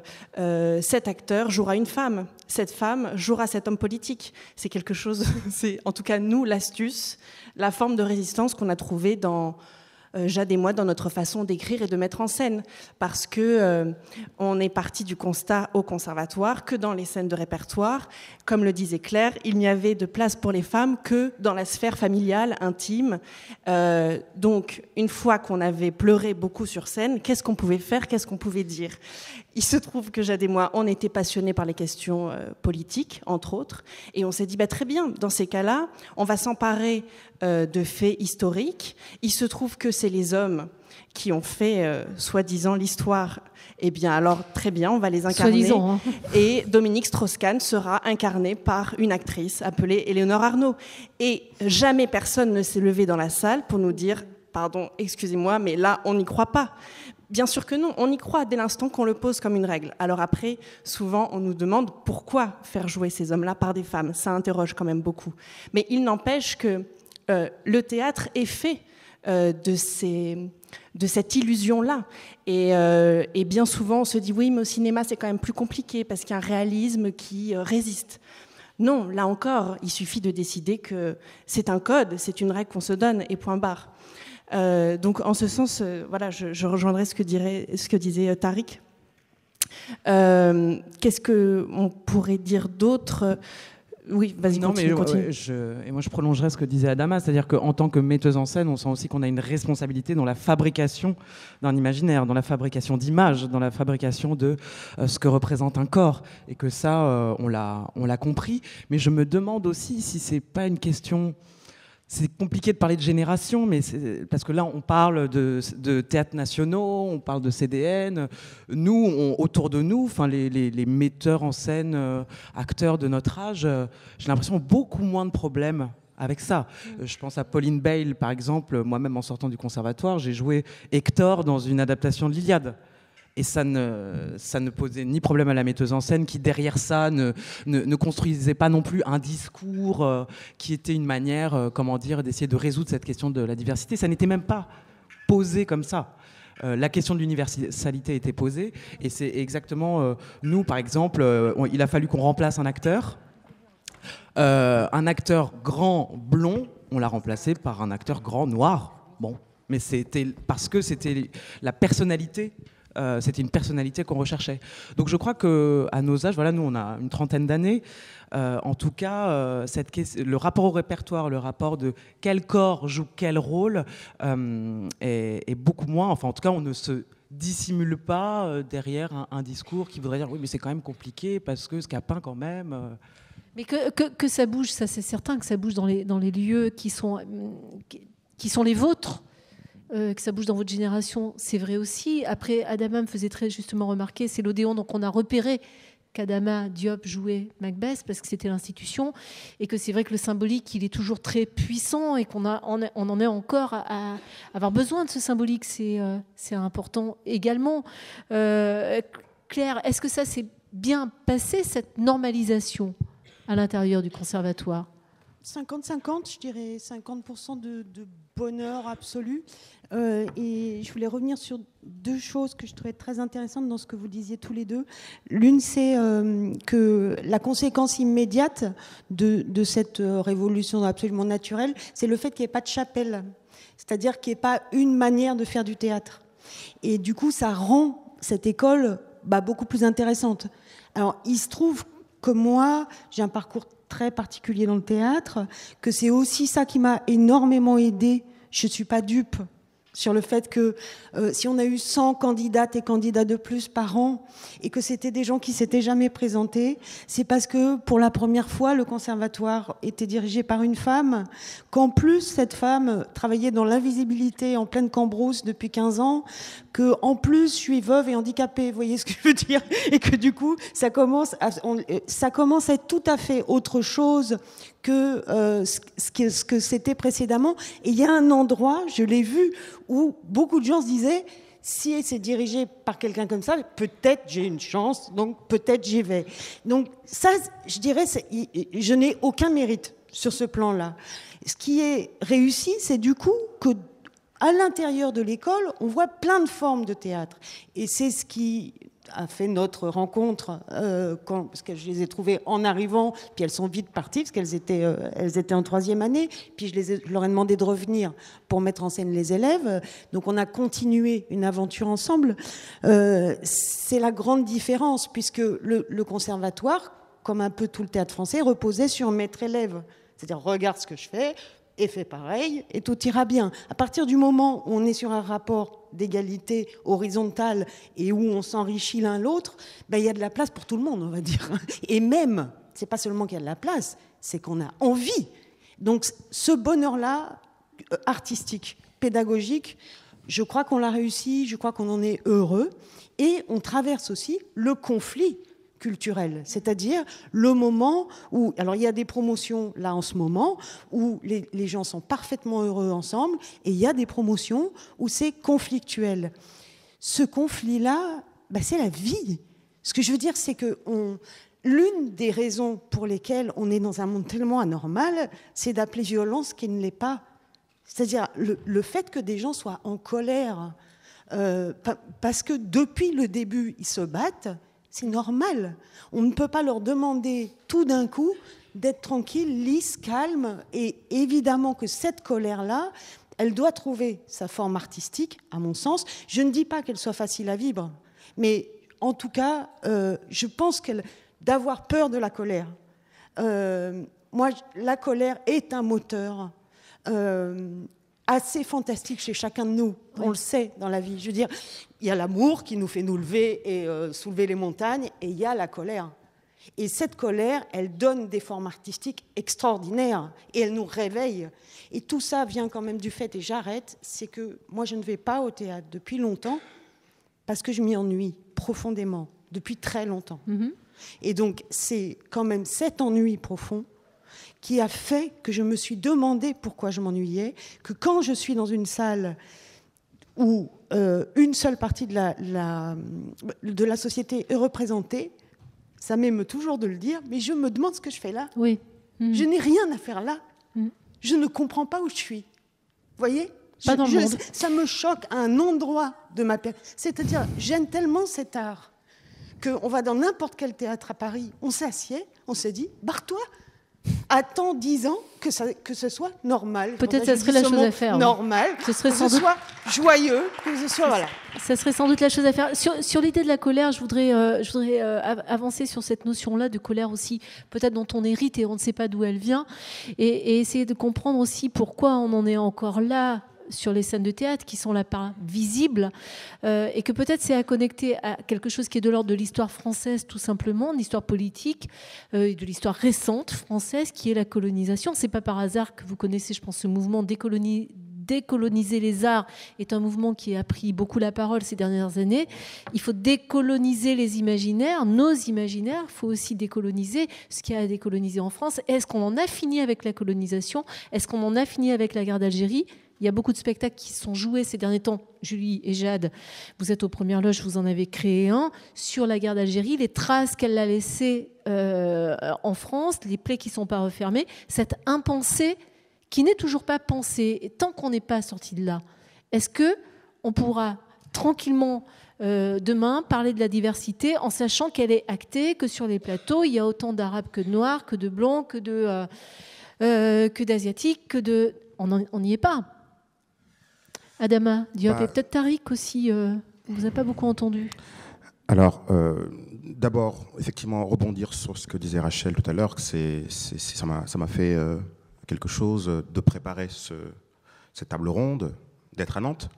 cet acteur jouera une femme, cette femme jouera cet homme politique. C'est quelque chose, c'est en tout cas nous l'astuce, la forme de résistance qu'on a trouvée dans Jade et moi dans notre façon d'écrire et de mettre en scène, parce que on est parti du constat au conservatoire que dans les scènes de répertoire, comme le disait Claire, il n'y avait de place pour les femmes que dans la sphère familiale, intime. Donc, une fois qu'on avait pleuré beaucoup sur scène, qu'est-ce qu'on pouvait faire, qu'est-ce qu'on pouvait dire ? Il se trouve que Jade et moi, on était passionnés par les questions politiques, entre autres, et on s'est dit, très bien, dans ces cas-là, on va s'emparer de faits historiques. Il se trouve que c'est les hommes qui ont fait, soi-disant, l'histoire. Eh bien, alors, très bien, on va les incarner. Soi-disant, hein. Et Dominique Strauss-Kahn sera incarné par une actrice appelée Éléonore Arnault. Et jamais personne ne s'est levé dans la salle pour nous dire, pardon, excusez-moi, mais là, on n'y croit pas. Bien sûr que non, on y croit dès l'instant qu'on le pose comme une règle. Alors après, souvent, on nous demande pourquoi faire jouer ces hommes-là par des femmes. Ça interroge quand même beaucoup. Mais il n'empêche que le théâtre est fait de cette illusion-là. Et bien souvent, on se dit, oui, mais au cinéma, c'est quand même plus compliqué parce qu'il y a un réalisme qui résiste. Non, là encore, il suffit de décider que c'est un code, c'est une règle qu'on se donne, et point barre. Donc, en ce sens, voilà, je rejoindrai ce que disait Tariq. Qu'est-ce qu'on pourrait dire d'autre ? Oui, vas-y, continue. Et moi, je prolongerais ce que disait Adama, c'est-à-dire qu'en tant que metteuse en scène, on sent aussi qu'on a une responsabilité dans la fabrication d'un imaginaire, dans la fabrication d'images, dans la fabrication de ce que représente un corps, et que ça, on l'a compris. Mais je me demande aussi si c'est pas une question... C'est compliqué de parler de génération, mais parce que là, on parle de théâtres nationaux, on parle de CDN. Nous, autour de nous, les metteurs en scène, acteurs de notre âge, j'ai l'impression beaucoup moins de problèmes avec ça. Je pense à Pauline Bale, par exemple. Moi-même, en sortant du conservatoire, j'ai joué Hector dans une adaptation de l'Iliade. Et ça ne posait ni problème à la metteuse en scène qui, derrière ça, ne construisait pas non plus un discours qui était une manière, d'essayer de résoudre cette question de la diversité. Ça n'était même pas posé comme ça. La question de l'universalité était posée. Et c'est exactement... nous, par exemple, il a fallu qu'on remplace un acteur. Un acteur grand blond, on l'a remplacé par un acteur grand noir. Bon, mais c'était parce que c'était la personnalité... c'était une personnalité qu'on recherchait. Donc je crois qu'à nos âges, voilà, nous on a une trentaine d'années, en tout cas, le rapport au répertoire, le rapport de quel corps joue quel rôle est beaucoup moins, enfin en tout cas on ne se dissimule pas derrière un discours qui voudrait dire oui, mais c'est quand même compliqué parce que Scapin quand même. Mais que ça bouge, ça c'est certain que ça bouge dans les lieux qui sont les vôtres. Que ça bouge dans votre génération, c'est vrai aussi. Après, Adama me faisait très justement remarquer, c'est l'Odéon, donc on a repéré qu'Adama Diop jouait Macbeth parce que c'était l'institution et que c'est vrai que le symbolique, il est toujours très puissant et on en est encore à avoir besoin de ce symbolique. C'est important également. Claire, est-ce que ça s'est bien passé, cette normalisation à l'intérieur du conservatoire ? 50-50, je dirais 50% de bonheur absolu. Et je voulais revenir sur deux choses que je trouvais très intéressantes dans ce que vous disiez tous les deux. L'une, c'est que la conséquence immédiate de cette révolution absolument naturelle, c'est le fait qu'il n'y ait pas de chapelle. C'est-à-dire qu'il n'y ait pas une manière de faire du théâtre. Et du coup, ça rend cette école beaucoup plus intéressante. Alors, il se trouve que moi, j'ai un parcours très particulier dans le théâtre, que c'est aussi ça qui m'a énormément aidée. Je ne suis pas dupe sur le fait que si on a eu 100 candidates et candidats de plus par an et que c'était des gens qui ne s'étaient jamais présentés, c'est parce que pour la première fois, le conservatoire était dirigé par une femme, qu'en plus cette femme travaillait dans l'invisibilité en pleine Cambrousse depuis 15 ans, qu'en plus je suis veuve et handicapée, vous voyez ce que je veux dire, et que du coup ça commence à être tout à fait autre chose que ce que c'était précédemment. Et il y a un endroit, je l'ai vu, où beaucoup de gens se disaient, si c'est dirigé par quelqu'un comme ça, peut-être j'ai une chance, donc peut-être j'y vais. Donc ça, je dirais, je n'ai aucun mérite sur ce plan-là. Ce qui est réussi, c'est du coup que à l'intérieur de l'école, on voit plein de formes de théâtre. Et c'est ce qui a fait notre rencontre, parce que je les ai trouvées en arrivant, puis elles sont vite parties, parce qu'elles étaient en 3e année, puis je leur ai demandé de revenir pour mettre en scène les élèves. Donc on a continué une aventure ensemble. C'est la grande différence, puisque le conservatoire, comme un peu tout le théâtre français, reposait sur maître-élève. C'est-à-dire, regarde ce que je fais, et fais pareil, et tout ira bien. À partir du moment où on est sur un rapport d'égalité horizontale et où on s'enrichit l'un l'autre, il y a de la place pour tout le monde, on va dire. Et même, c'est pas seulement qu'il y a de la place, c'est qu'on a envie. Donc ce bonheur-là, artistique, pédagogique, je crois qu'on l'a réussi, je crois qu'on en est heureux, et on traverse aussi le conflit culturel, c'est-à-dire le moment où, alors il y a des promotions là en ce moment où les gens sont parfaitement heureux ensemble, et il y a des promotions où c'est conflictuel. Ce conflit-là, c'est la vie. Ce que je veux dire, c'est que l'une des raisons pour lesquelles on est dans un monde tellement anormal, c'est d'appeler violence ce qui ne l'est pas. C'est-à-dire le fait que des gens soient en colère parce que depuis le début, ils se battent. C'est normal. On ne peut pas leur demander tout d'un coup d'être tranquille, lisse, calme. Et évidemment que cette colère-là, elle doit trouver sa forme artistique, à mon sens. Je ne dis pas qu'elle soit facile à vivre, mais en tout cas, je pense d'avoir peur de la colère. Moi, la colère est un moteur assez fantastique chez chacun de nous. On le sait dans la vie. Je veux dire, il y a l'amour qui nous fait nous lever et soulever les montagnes, et il y a la colère. Et cette colère, elle donne des formes artistiques extraordinaires, et elle nous réveille. Et tout ça vient quand même du fait, et j'arrête, c'est que moi je ne vais pas au théâtre depuis longtemps, parce que je m'y ennuie profondément, depuis très longtemps. Mm-hmm. Et donc c'est quand même cet ennui profond qui a fait que je me suis demandé pourquoi je m'ennuyais, que quand je suis dans une salle où une seule partie de la société est représentée, ça m'émeut toujours de le dire, mais je me demande ce que je fais là. Oui. Mmh. Je n'ai rien à faire là. Mmh. Je ne comprends pas où je suis. Vous voyez ? Pas dans le monde. Ça me choque à un endroit de ma personne. C'est-à-dire, j'aime tellement cet art qu'on va dans n'importe quel théâtre à Paris, on s'assied, on se dit, barre-toi. Attends 10 ans que ce soit normal. Peut-être ça serait la chose à faire. Normal, ce serait que ce soit joyeux, que ce soit... Voilà. Ça serait sans doute la chose à faire. Sur l'idée de la colère, je voudrais avancer sur cette notion-là de colère aussi, peut-être dont on hérite et on ne sait pas d'où elle vient, et essayer de comprendre aussi pourquoi on en est encore là sur les scènes de théâtre, qui sont là pas visibles, et que peut-être c'est à connecter à quelque chose qui est de l'ordre de l'histoire française, tout simplement, de l'histoire politique, de l'histoire récente française, qui est la colonisation. C'est pas par hasard que vous connaissez, je pense, ce mouvement décoloniser les arts est un mouvement qui a pris beaucoup la parole ces dernières années. Il faut décoloniser les imaginaires, nos imaginaires. Il faut aussi décoloniser ce qu'il y a à décoloniser en France. Est-ce qu'on en a fini avec la colonisation? Est-ce qu'on en a fini avec la guerre d'Algérie? Il y a beaucoup de spectacles qui sont joués ces derniers temps. Julie et Jade, vous êtes aux Premières Loges, vous en avez créé un sur la guerre d'Algérie, les traces qu'elle a laissées en France, les plaies qui ne sont pas refermées, cette impensée qui n'est toujours pas pensée. Et tant qu'on n'est pas sorti de là, est-ce qu'on pourra tranquillement demain parler de la diversité en sachant qu'elle est actée, que sur les plateaux, il y a autant d'Arabes que de Noirs, que de Blancs, que d'Asiatiques, on n'y est pas. Adama Diop, et peut-être Tariq aussi, on ne vous a pas beaucoup entendu. Alors, d'abord, effectivement, rebondir sur ce que disait Rachel tout à l'heure, ça m'a fait quelque chose de préparer cette table ronde, d'être à Nantes,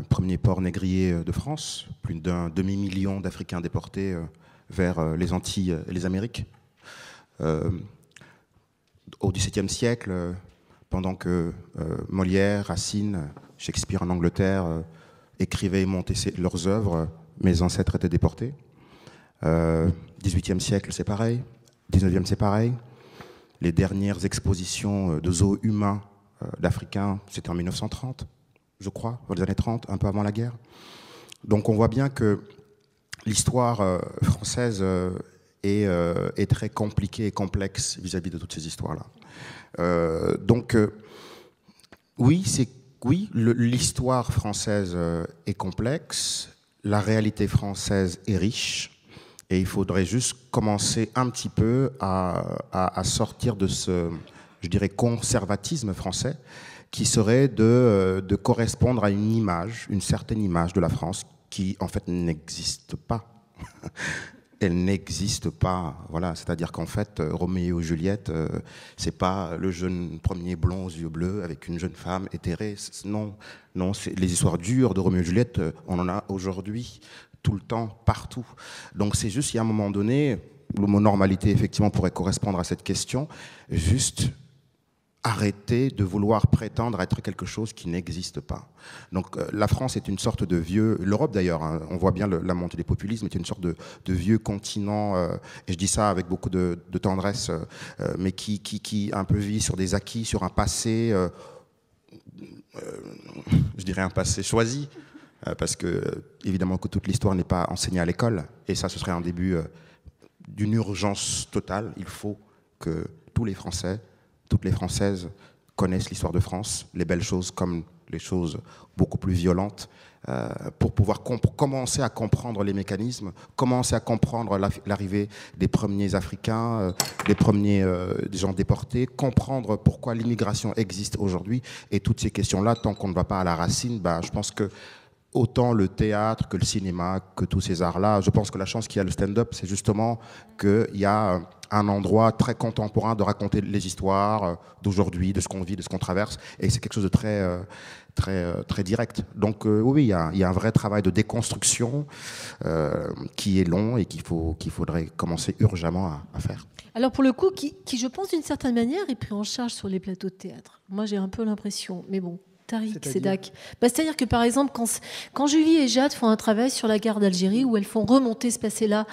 premier port négrier de France, plus d'un demi-million d'Africains déportés vers les Antilles et les Amériques. Au XVIIe siècle, pendant que Molière, Racine, Shakespeare en Angleterre écrivaient et montaient leurs œuvres, mes ancêtres étaient déportés. XVIIIe siècle, c'est pareil. XIXe, c'est pareil. Les dernières expositions de zoos humains d'Africains, c'était en 1930, je crois, dans les années 30, un peu avant la guerre. Donc on voit bien que l'histoire française est très compliquée et complexe vis-à-vis de toutes ces histoires-là. Donc oui, l'histoire française est complexe, la réalité française est riche, et il faudrait juste commencer un petit peu à sortir de ce, je dirais, conservatisme français, qui serait de correspondre à une certaine image de la France qui, en fait, n'existe pas. Elle n'existe pas. Voilà, c'est-à-dire qu'en fait, Roméo et Juliette, c'est pas le jeune premier blond aux yeux bleus avec une jeune femme éthérée. Non, c'est les histoires dures de Roméo et Juliette, on en a aujourd'hui tout le temps, partout. Donc c'est juste, il y a un moment donné, le mot normalité, effectivement, pourrait correspondre à cette question, juste arrêter de vouloir prétendre être quelque chose qui n'existe pas. Donc la France est une sorte de vieux, l'Europe d'ailleurs, hein, on voit bien la montée des populismes, est une sorte de vieux continent, et je dis ça avec beaucoup de tendresse, mais qui un peu vit sur des acquis, sur un passé, je dirais un passé choisi, parce que évidemment que toute l'histoire n'est pas enseignée à l'école, et ça ce serait un début d'une urgence totale. Il faut que tous les Français, toutes les Françaises connaissent l'histoire de France, les belles choses comme les choses beaucoup plus violentes, pour pouvoir commencer à comprendre les mécanismes, commencer à comprendre l'arrivée des premiers Africains, des gens déportés, comprendre pourquoi l'immigration existe aujourd'hui. Et toutes ces questions-là, tant qu'on ne va pas à la racine, je pense que autant le théâtre que le cinéma, que tous ces arts-là, je pense que la chance qu'il y a le stand-up, c'est justement qu'il y a un endroit très contemporain de raconter les histoires d'aujourd'hui, de ce qu'on vit, de ce qu'on traverse, et c'est quelque chose de très direct. Donc oui, il y a un vrai travail de déconstruction qui est long et qu'il faudrait commencer urgemment à faire. Alors pour le coup, qui je pense d'une certaine manière est pris en charge sur les plateaux de théâtre. Moi j'ai un peu l'impression, mais bon. Tariq, Sédac. C'est-à-dire que par exemple, quand Julie et Jade font un travail sur la guerre d'Algérie, où elles font remonter ce passé-là,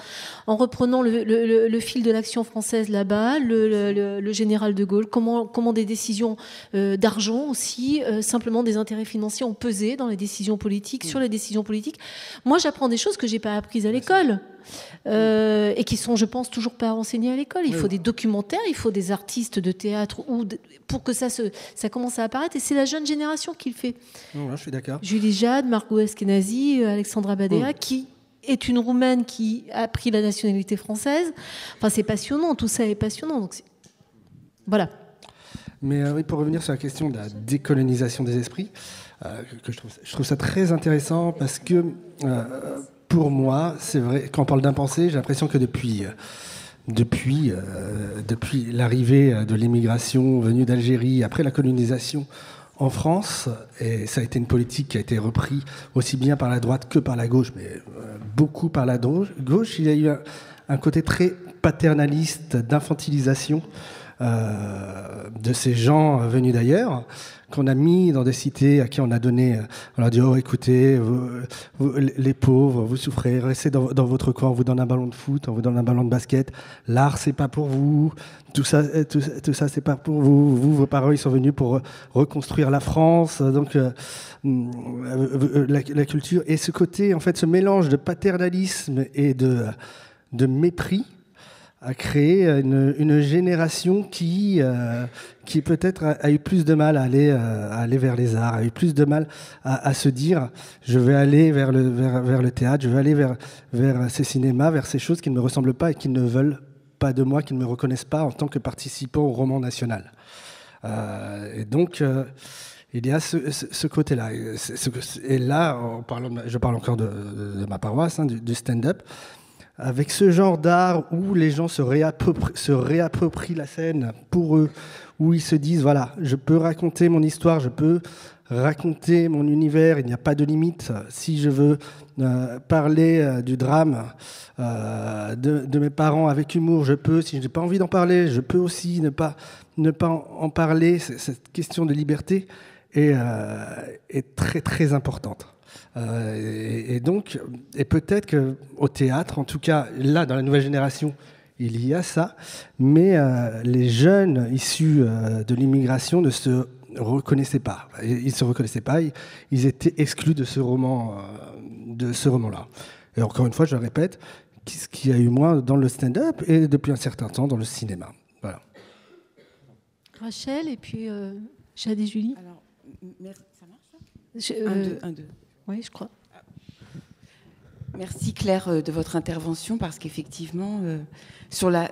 en reprenant le fil de l'action française là-bas, le général de Gaulle, comment des décisions d'argent aussi, simplement des intérêts financiers ont pesé dans les décisions politiques, sur les décisions politiques. Moi, j'apprends des choses que j'ai pas apprises à l'école. Et qui sont, je pense, toujours pas enseignées à l'école. Il faut des documentaires, il faut des artistes de théâtre pour que ça commence à apparaître. Et c'est la jeune génération qui le fait. Je suis d'accord. Julie Jade, Margot Eskenazi, Alexandra Badea, qui est une Roumaine qui a pris la nationalité française. Enfin, c'est passionnant, tout ça est passionnant. Donc voilà. Mais oui, pour revenir sur la question de la décolonisation des esprits, que je trouve ça très intéressant parce que pour moi, c'est vrai, quand on parle d'impensé, j'ai l'impression que depuis l'arrivée de l'immigration venue d'Algérie, après la colonisation, en France, et ça a été une politique qui a été reprise aussi bien par la droite que par la gauche, mais beaucoup par la gauche, il y a eu un côté très paternaliste d'infantilisation de ces gens venus d'ailleurs, qu'on a mis dans des cités, à qui on a donné, on leur dit, oh écoutez, les pauvres, vous souffrez, restez dans votre coin, on vous donne un ballon de foot, on vous donne un ballon de basket, l'art c'est pas pour vous, tout ça c'est pas pour vous, vos parents ils sont venus pour reconstruire la France, donc la culture, et ce côté, en fait, ce mélange de paternalisme et de mépris a créé une génération qui peut-être a eu plus de mal à aller vers les arts, a eu plus de mal à se dire je vais aller vers le théâtre, je vais aller vers ces cinémas, vers ces choses qui ne me ressemblent pas et qui ne veulent pas de moi, qui ne me reconnaissent pas en tant que participant au roman national. Et donc il y a ce côté-là. Et là, je parle encore de ma paroisse, du stand-up. Avec ce genre d'art où les gens se réapproprient la scène pour eux, où ils se disent, voilà, je peux raconter mon histoire, je peux raconter mon univers, il n'y a pas de limite. Si je veux parler du drame de mes parents avec humour, je peux. Si je n'ai pas envie d'en parler, je peux aussi ne pas en parler. Cette question de liberté est très, très importante. Et donc, et peut-être qu'au théâtre, en tout cas là dans la nouvelle génération, il y a ça, mais les jeunes issus de l'immigration ne se reconnaissaient pas. Ils ne se reconnaissaient pas, ils étaient exclus de ce roman-là. Et encore une fois, je le répète, ce qu'il y a eu moins dans le stand-up et depuis un certain temps dans le cinéma. Voilà. Rachel et puis Jade et Julie. Alors, ça marche ça 1, 2. Oui, je crois. Merci Claire de votre intervention, parce qu'effectivement, sur la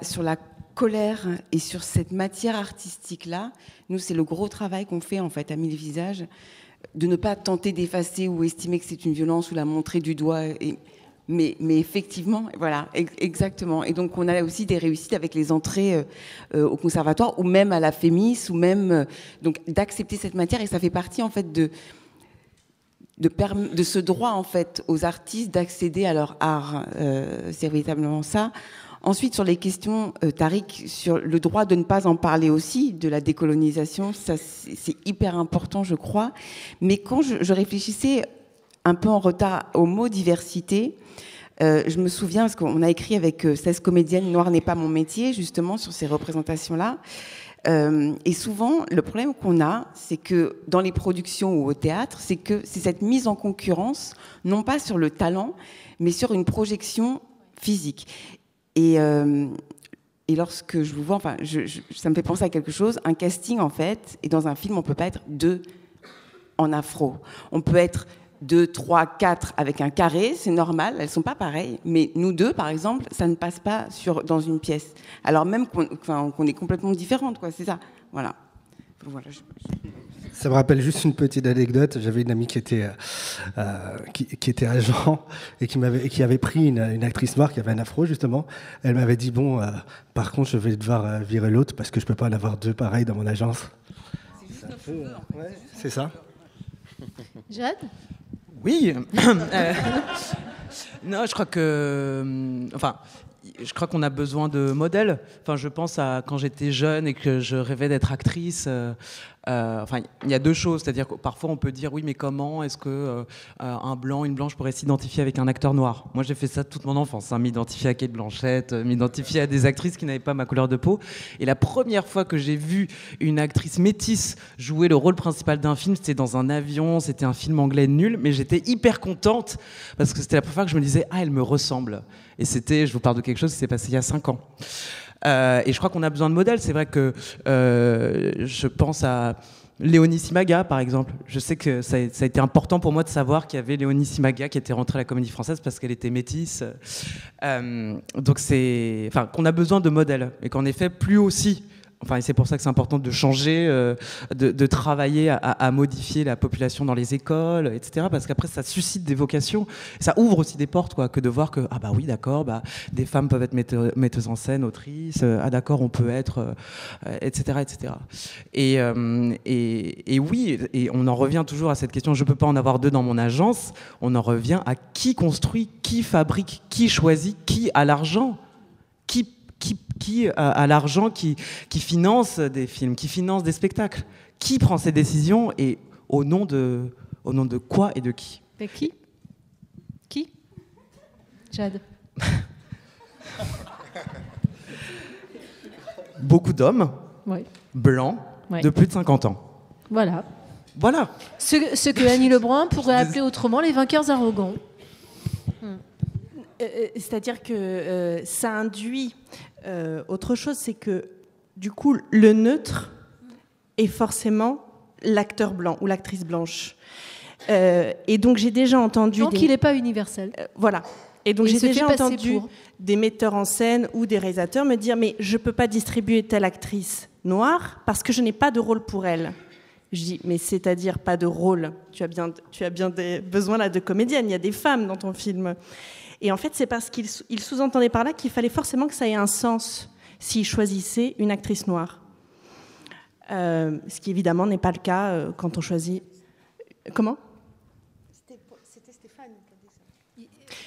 colère et sur cette matière artistique-là, nous, c'est le gros travail qu'on fait en fait à Mille Visages, de ne pas tenter d'effacer ou estimer que c'est une violence ou la montrer du doigt. Mais effectivement, voilà, exactement. Et donc, on a aussi des réussites avec les entrées au conservatoire ou même à la Fémis, ou même donc d'accepter cette matière. Et ça fait partie en fait de ce droit en fait aux artistes d'accéder à leur art. C'est véritablement ça. Ensuite, sur les questions, Tariq, sur le droit de ne pas en parler aussi, de la décolonisation, ça c'est hyper important, je crois. Mais quand je réfléchissais un peu en retard au mot diversité, je me souviens, parce qu'on a écrit avec 16 comédiennes, Noir n'est pas mon métier, justement, sur ces représentations-là. Et souvent, le problème qu'on a, c'est que dans les productions ou au théâtre, c'est que c'est cette mise en concurrence, non pas sur le talent, mais sur une projection physique. Et lorsque je vous vois, enfin, ça me fait penser à quelque chose. Un casting, en fait, et dans un film, on ne peut pas être 2 en afro. On peut être 2, 3, 4 avec un carré, c'est normal, elles ne sont pas pareilles. Mais nous 2, par exemple, ça ne passe pas dans une pièce. Alors même qu'on est complètement différentes, quoi, c'est ça. Voilà. Ça me rappelle juste une petite anecdote. J'avais une amie qui était agent et qui avait pris une actrice noire qui avait un afro, justement. Elle m'avait dit, bon, par contre, je vais devoir virer l'autre parce que je ne peux pas en avoir 2 pareils dans mon agence. C'est juste notre cheveux, en fait. Ouais, c'est ça. Jade ? Oui. Non, je crois que... je crois qu'on a besoin de modèles. Enfin, je pense à quand j'étais jeune et que je rêvais d'être actrice. Il y a 2 choses, c'est-à-dire que parfois on peut dire oui, mais comment est-ce que un blanc, une blanche pourrait s'identifier avec un acteur noir ? Moi, j'ai fait ça toute mon enfance, m'identifier à Kate Blanchett, m'identifier à des actrices qui n'avaient pas ma couleur de peau. Et la première fois que j'ai vu une actrice métisse jouer le rôle principal d'un film, c'était dans un avion, c'était un film anglais nul, mais j'étais hyper contente parce que c'était la première fois que je me disais elle me ressemble. Et je vous parle de quelque chose qui s'est passé il y a 5 ans. Et je crois qu'on a besoin de modèles. C'est vrai que je pense à Léonie Simaga, par exemple. Je sais que ça a été important pour moi de savoir qu'il y avait Léonie Simaga qui était rentrée à la Comédie Française parce qu'elle était métisse. Donc qu'on a besoin de modèles. Et qu'en effet, plus aussi Enfin, et c'est pour ça que c'est important de changer, de travailler à modifier la population dans les écoles, etc. Parce qu'après, ça suscite des vocations. Ça ouvre aussi des portes, quoi, que de voir que, ah bah oui, d'accord, bah, des femmes peuvent être metteuses en scène, autrices, ah d'accord, on peut être, etc., etc. Et oui, et on en revient toujours à cette question, je ne peux pas en avoir deux dans mon agence, on en revient à qui construit, qui fabrique, qui choisit, qui a l'argent, qui a l'argent, qui finance des films, qui finance des spectacles, qui prend ces décisions et au nom de quoi et de qui? Qui Jade. Beaucoup d'hommes, blancs, de plus de 50 ans. Voilà. Ce que Annie Lebrun pourrait appeler autrement les vainqueurs arrogants. C'est-à-dire que ça induit autre chose, c'est que du coup le neutre est forcément l'acteur blanc ou l'actrice blanche. Et donc j'ai déjà entendu... Donc il n'est pas universel. Voilà. Et donc j'ai déjà entendu des metteurs en scène ou des réalisateurs me dire « mais je ne peux pas distribuer telle actrice noire parce que je n'ai pas de rôle pour elle ». Je dis « mais c'est-à-dire pas de rôle, tu as bien des besoins là de comédienne, il y a des femmes dans ton film ». Et en fait, c'est parce qu'il sous-entendait par là qu'il fallait forcément que ça ait un sens s'il choisissait une actrice noire. Ce qui, évidemment, n'est pas le cas quand on choisit... Comment ? C'était Stéphane qui a dit ça.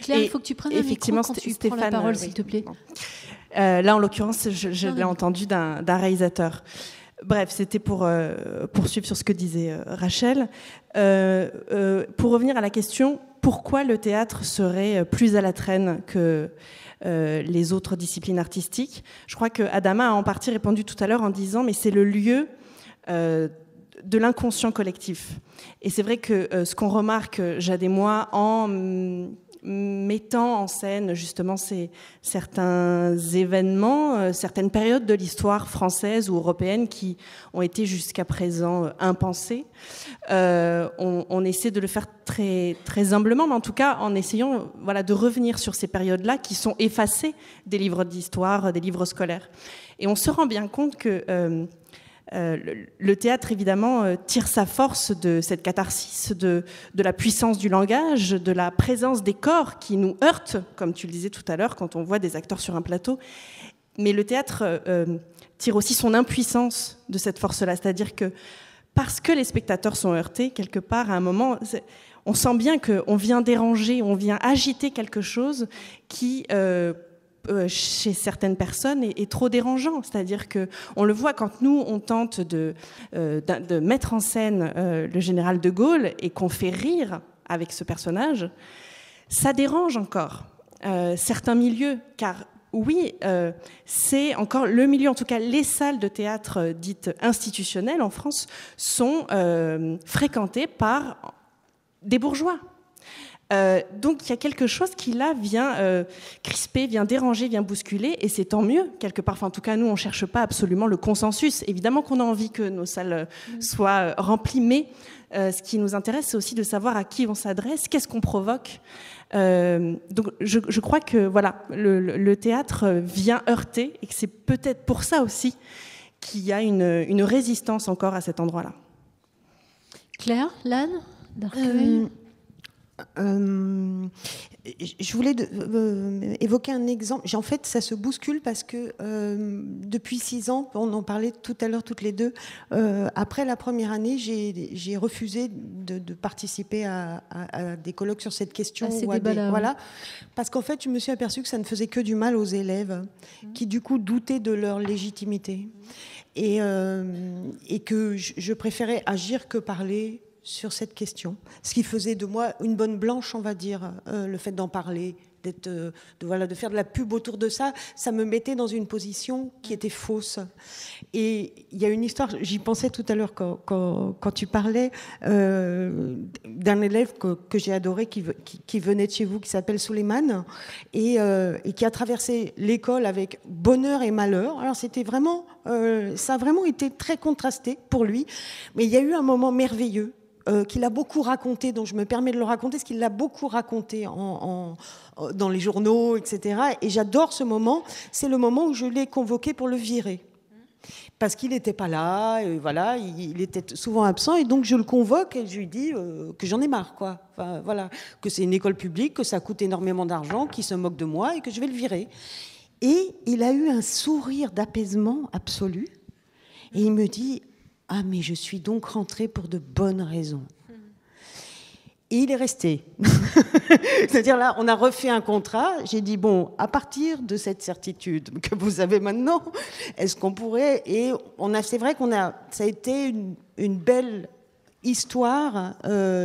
Claire, il faut que tu prennes un micro quand tu prends la parole, s'il te plaît. Là, en l'occurrence, je l'ai entendu d'un réalisateur. Bref, c'était pour poursuivre sur ce que disait Rachel. Pour revenir à la question... Pourquoi le théâtre serait plus à la traîne que les autres disciplines artistiques ? Je crois que Adama a en partie répondu tout à l'heure en disant mais c'est le lieu de l'inconscient collectif. Et c'est vrai que ce qu'on remarque, Jade et moi, en mettant en scène justement certains événements, certaines périodes de l'histoire française ou européenne qui ont été jusqu'à présent impensées. On essaie de le faire très, très humblement, mais en tout cas en essayant de revenir sur ces périodes-là qui sont effacées des livres d'histoire, des livres scolaires. Et on se rend bien compte que le théâtre, évidemment, tire sa force de cette catharsis, de la puissance du langage, de la présence des corps qui nous heurtent, comme tu le disais tout à l'heure, quand on voit des acteurs sur un plateau. Mais le théâtre tire aussi son impuissance de cette force-là, c'est-à-dire que parce que les spectateurs sont heurtés, quelque part, à un moment, on sent bien qu'on vient déranger, on vient agiter quelque chose qui... chez certaines personnes est trop dérangeant. C'est-à-dire qu'on le voit quand nous, on tente de mettre en scène le général de Gaulle et qu'on fait rire avec ce personnage, ça dérange encore certains milieux, car oui, c'est encore le milieu, en tout cas les salles de théâtre dites institutionnelles en France sont fréquentées par des bourgeois. Donc il y a quelque chose qui là vient crisper, vient déranger, vient bousculer, et c'est tant mieux quelque part. Enfin, en tout cas, nous on cherche pas absolument le consensus. Évidemment qu'on a envie que nos salles soient remplies, mais ce qui nous intéresse, c'est aussi de savoir à qui on s'adresse, qu'est-ce qu'on provoque. Donc je crois que voilà, le théâtre vient heurter, et que c'est peut-être pour ça aussi qu'il y a une résistance encore à cet endroit-là. Claire, Lannes, d'Arcueil. Je voulais évoquer un exemple. En fait, ça se bouscule parce que depuis 6 ans, on en parlait tout à l'heure toutes les deux, après la première année, j'ai refusé de participer à des colloques sur cette question. Voilà, parce qu'en fait, je me suis aperçue que ça ne faisait que du mal aux élèves qui, du coup, doutaient de leur légitimité. Et que je préférais agir que parler sur cette question. Ce qui faisait de moi une bonne blanche, on va dire, le fait d'en parler, de faire de la pub autour de ça, ça me mettait dans une position qui était fausse. Et il y a une histoire, j'y pensais tout à l'heure quand tu parlais d'un élève que j'ai adoré, qui venait de chez vous, qui s'appelle Souleymane, et qui a traversé l'école avec bonheur et malheur. Alors c'était vraiment, ça a vraiment été très contrasté pour lui, mais il y a eu un moment merveilleux qu'il a beaucoup raconté, dont je me permets de le raconter, parce qu'il l'a beaucoup raconté dans les journaux, etc. Et j'adore ce moment. C'est le moment où je l'ai convoqué pour le virer. parce qu'il n'était pas là, et voilà, il était souvent absent, et donc je le convoque et je lui dis que j'en ai marre, quoi. Enfin, voilà, que c'est une école publique, que ça coûte énormément d'argent, qu'il se moque de moi et que je vais le virer. Et il a eu un sourire d'apaisement absolu, et il me dit « Ah, mais je suis donc rentrée pour de bonnes raisons. » Et il est resté. C'est-à-dire là, on a refait un contrat. J'ai dit, bon, à partir de cette certitude que vous avez maintenant, est-ce qu'on pourrait... Et c'est vrai ça a été une belle histoire,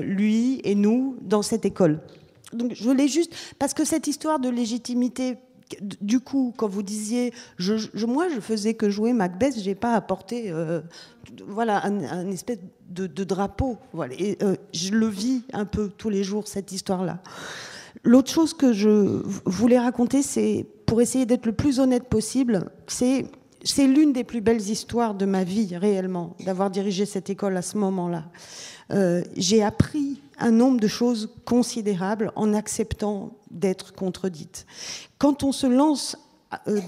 lui et nous, dans cette école. Donc je voulais juste... Parce que cette histoire de légitimité... Du coup, quand vous disiez, moi je faisais que jouer Macbeth, j'ai pas apporté, voilà, un espèce de drapeau. Voilà, et je le vis un peu tous les jours cette histoire-là. L'autre chose que je voulais raconter, c'est pour essayer d'être le plus honnête possible, c'est l'une des plus belles histoires de ma vie réellement, d'avoir dirigé cette école à ce moment-là. J'ai appris un nombre de choses considérables en acceptant d'être contredite. Quand on se lance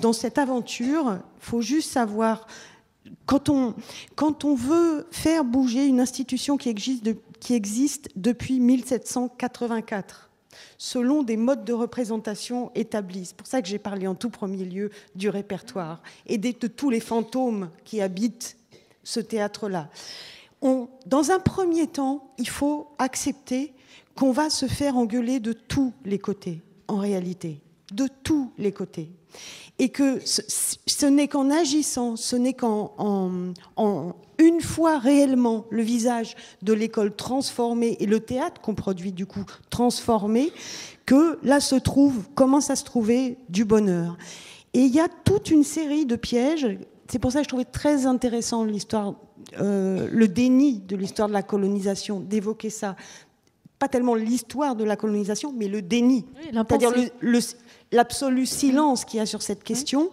dans cette aventure, il faut juste savoir, quand on veut faire bouger une institution qui existe depuis 1784, selon des modes de représentation établis. C'est pour ça que j'ai parlé en tout premier lieu du répertoire et de tous les fantômes qui habitent ce théâtre-là. Dans un premier temps, il faut accepter qu'on va se faire engueuler de tous les côtés, en réalité, de tous les côtés. Et que ce n'est qu'en agissant, ce n'est qu'en une fois réellement le visage de l'école transformé et le théâtre qu'on produit du coup transformé, que là commence à se trouver du bonheur. Et il y a toute une série de pièges. C'est pour ça que je trouvais très intéressant l'histoire, le déni de l'histoire de la colonisation, d'évoquer ça. Pas tellement l'histoire de la colonisation, mais le déni. Oui, c'est-à-dire l'absolu silence qu'il y a sur cette question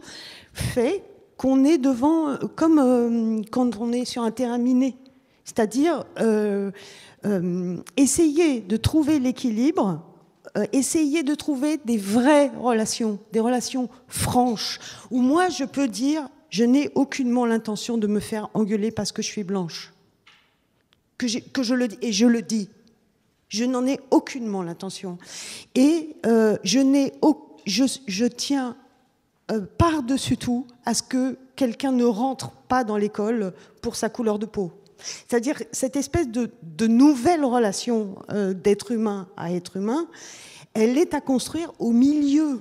fait qu'on est devant, comme quand on est sur un terrain miné. C'est-à-dire essayer de trouver l'équilibre, essayer de trouver des vraies relations, des relations franches, où moi je peux dire, je n'ai aucunement l'intention de me faire engueuler parce que je suis blanche. Je le dis. Je n'en ai aucunement l'intention. Et je tiens par-dessus tout à ce que quelqu'un ne rentre pas dans l'école pour sa couleur de peau. C'est-à-dire cette espèce de nouvelle relation d'être humain à être humain, elle est à construire au milieu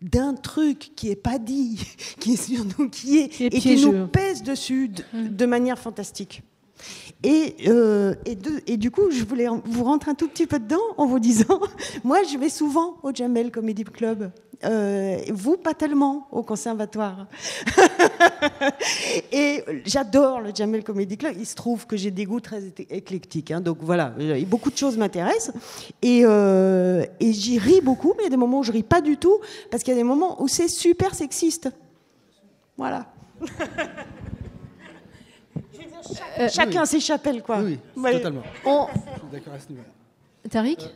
d'un truc qui n'est pas dit, qui est sur nous, qui nous pèse dessus de manière fantastique. Et du coup, je voulais vous rentrer un tout petit peu dedans en vous disant, moi, je vais souvent au Jamel Comedy Club. Vous, pas tellement au conservatoire. Et j'adore le Jamel Comedy Club. Il se trouve que j'ai des goûts très éclectiques. Hein, donc voilà, beaucoup de choses m'intéressent. Et j'y ris beaucoup, mais il y a des moments où je ris pas du tout, parce qu'il y a des moments où c'est super sexiste. Voilà. Chacun ses chapelles, quoi. Oui, totalement. Je suis d'accord à ce niveau. Tariq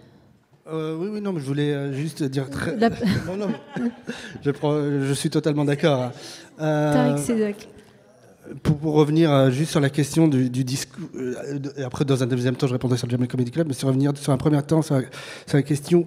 oui, non, mais je voulais juste dire très... Non, je suis totalement d'accord. Tariq Sédac. Pour revenir juste sur la question du discours, et après, dans un deuxième temps, je répondrai sur le Jamel Comedy Club, mais sur revenir sur un premier temps, sur la question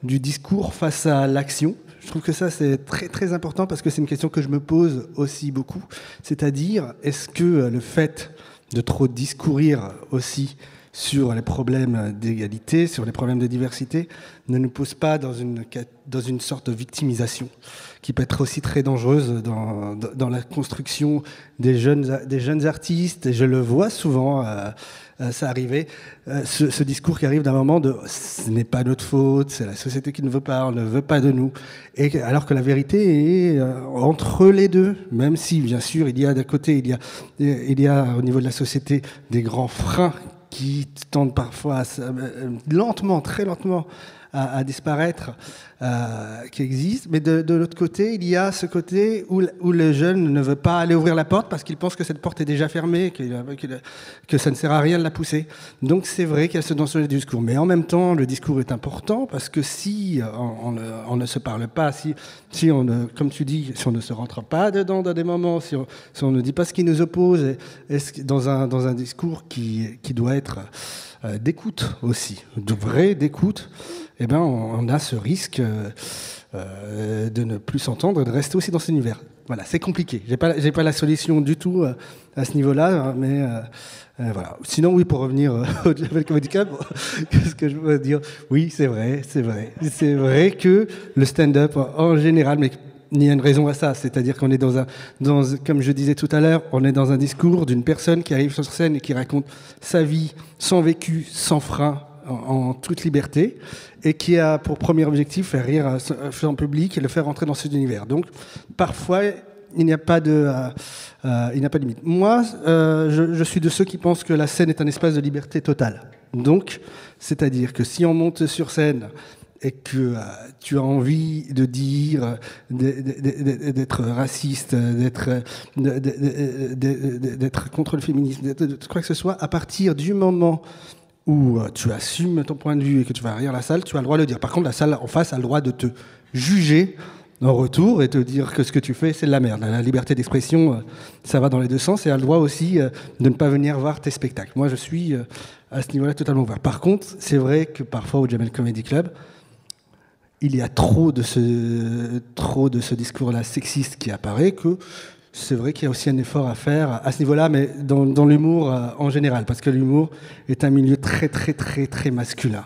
du discours face à l'action. Je trouve que ça, c'est très, très important parce que c'est une question que je me pose aussi beaucoup. C'est-à-dire, est-ce que le fait de trop discourir aussi sur les problèmes d'égalité, sur les problèmes de diversité, ne nous pose pas dans une sorte de victimisation qui peut être aussi très dangereuse dans la construction des jeunes artistes. Et je le vois souvent, ça arriver, ce discours qui arrive d'un moment de « ce n'est pas notre faute, c'est la société qui ne veut pas, on ne veut pas de nous ». Et alors que la vérité est entre les deux, même si, bien sûr, il y a d'un côté, il y a au niveau de la société des grands freins qui tendent parfois lentement, très lentement, à disparaître, qui existe. Mais de l'autre côté, il y a ce côté où le jeune ne veut pas aller ouvrir la porte parce qu'il pense que cette porte est déjà fermée, que ça ne sert à rien de la pousser. Donc c'est vrai qu'il y a ce danger du discours. Mais en même temps, le discours est important parce que si on ne se parle pas, si on ne, comme tu dis, si on ne se rentre pas dedans dans des moments, si on ne dit pas ce qui nous oppose, dans un discours qui doit être d'écoute aussi, de vrai d'écoute, eh ben on a ce risque de ne plus s'entendre et de rester aussi dans cet univers. Voilà, c'est compliqué. J'ai pas la solution du tout à ce niveau-là, hein, mais voilà. Sinon, oui, pour revenir au Jamel Comedy Club, qu'est-ce que je veux dire ? Oui, c'est vrai que le stand-up en général, mais il y a une raison à ça, c'est-à-dire qu'on est comme je disais tout à l'heure, on est dans un discours d'une personne qui arrive sur scène et qui raconte sa vie sans vécu, sans frein, en toute liberté, et qui a pour premier objectif faire rire son public et le faire rentrer dans cet univers. Donc, parfois, il n'y a pas de limite. Moi, je suis de ceux qui pensent que la scène est un espace de liberté totale. Donc, c'est-à-dire que si on monte sur scène et que tu as envie de dire, d'être raciste, d'être contre le féminisme, de quoi que ce soit, à partir du moment où tu assumes ton point de vue et que tu vas arrière la salle, tu as le droit de le dire. Par contre, la salle en face a le droit de te juger en retour et te dire que ce que tu fais, c'est de la merde. La liberté d'expression, ça va dans les deux sens, et a le droit aussi de ne pas venir voir tes spectacles. Moi, je suis à ce niveau-là totalement ouvert. Par contre, c'est vrai que parfois au Jamel Comedy Club, il y a trop de ce discours-là sexiste qui apparaît, que c'est vrai qu'il y a aussi un effort à faire à ce niveau-là, mais dans l'humour en général, parce que l'humour est un milieu très, très, très, très masculin.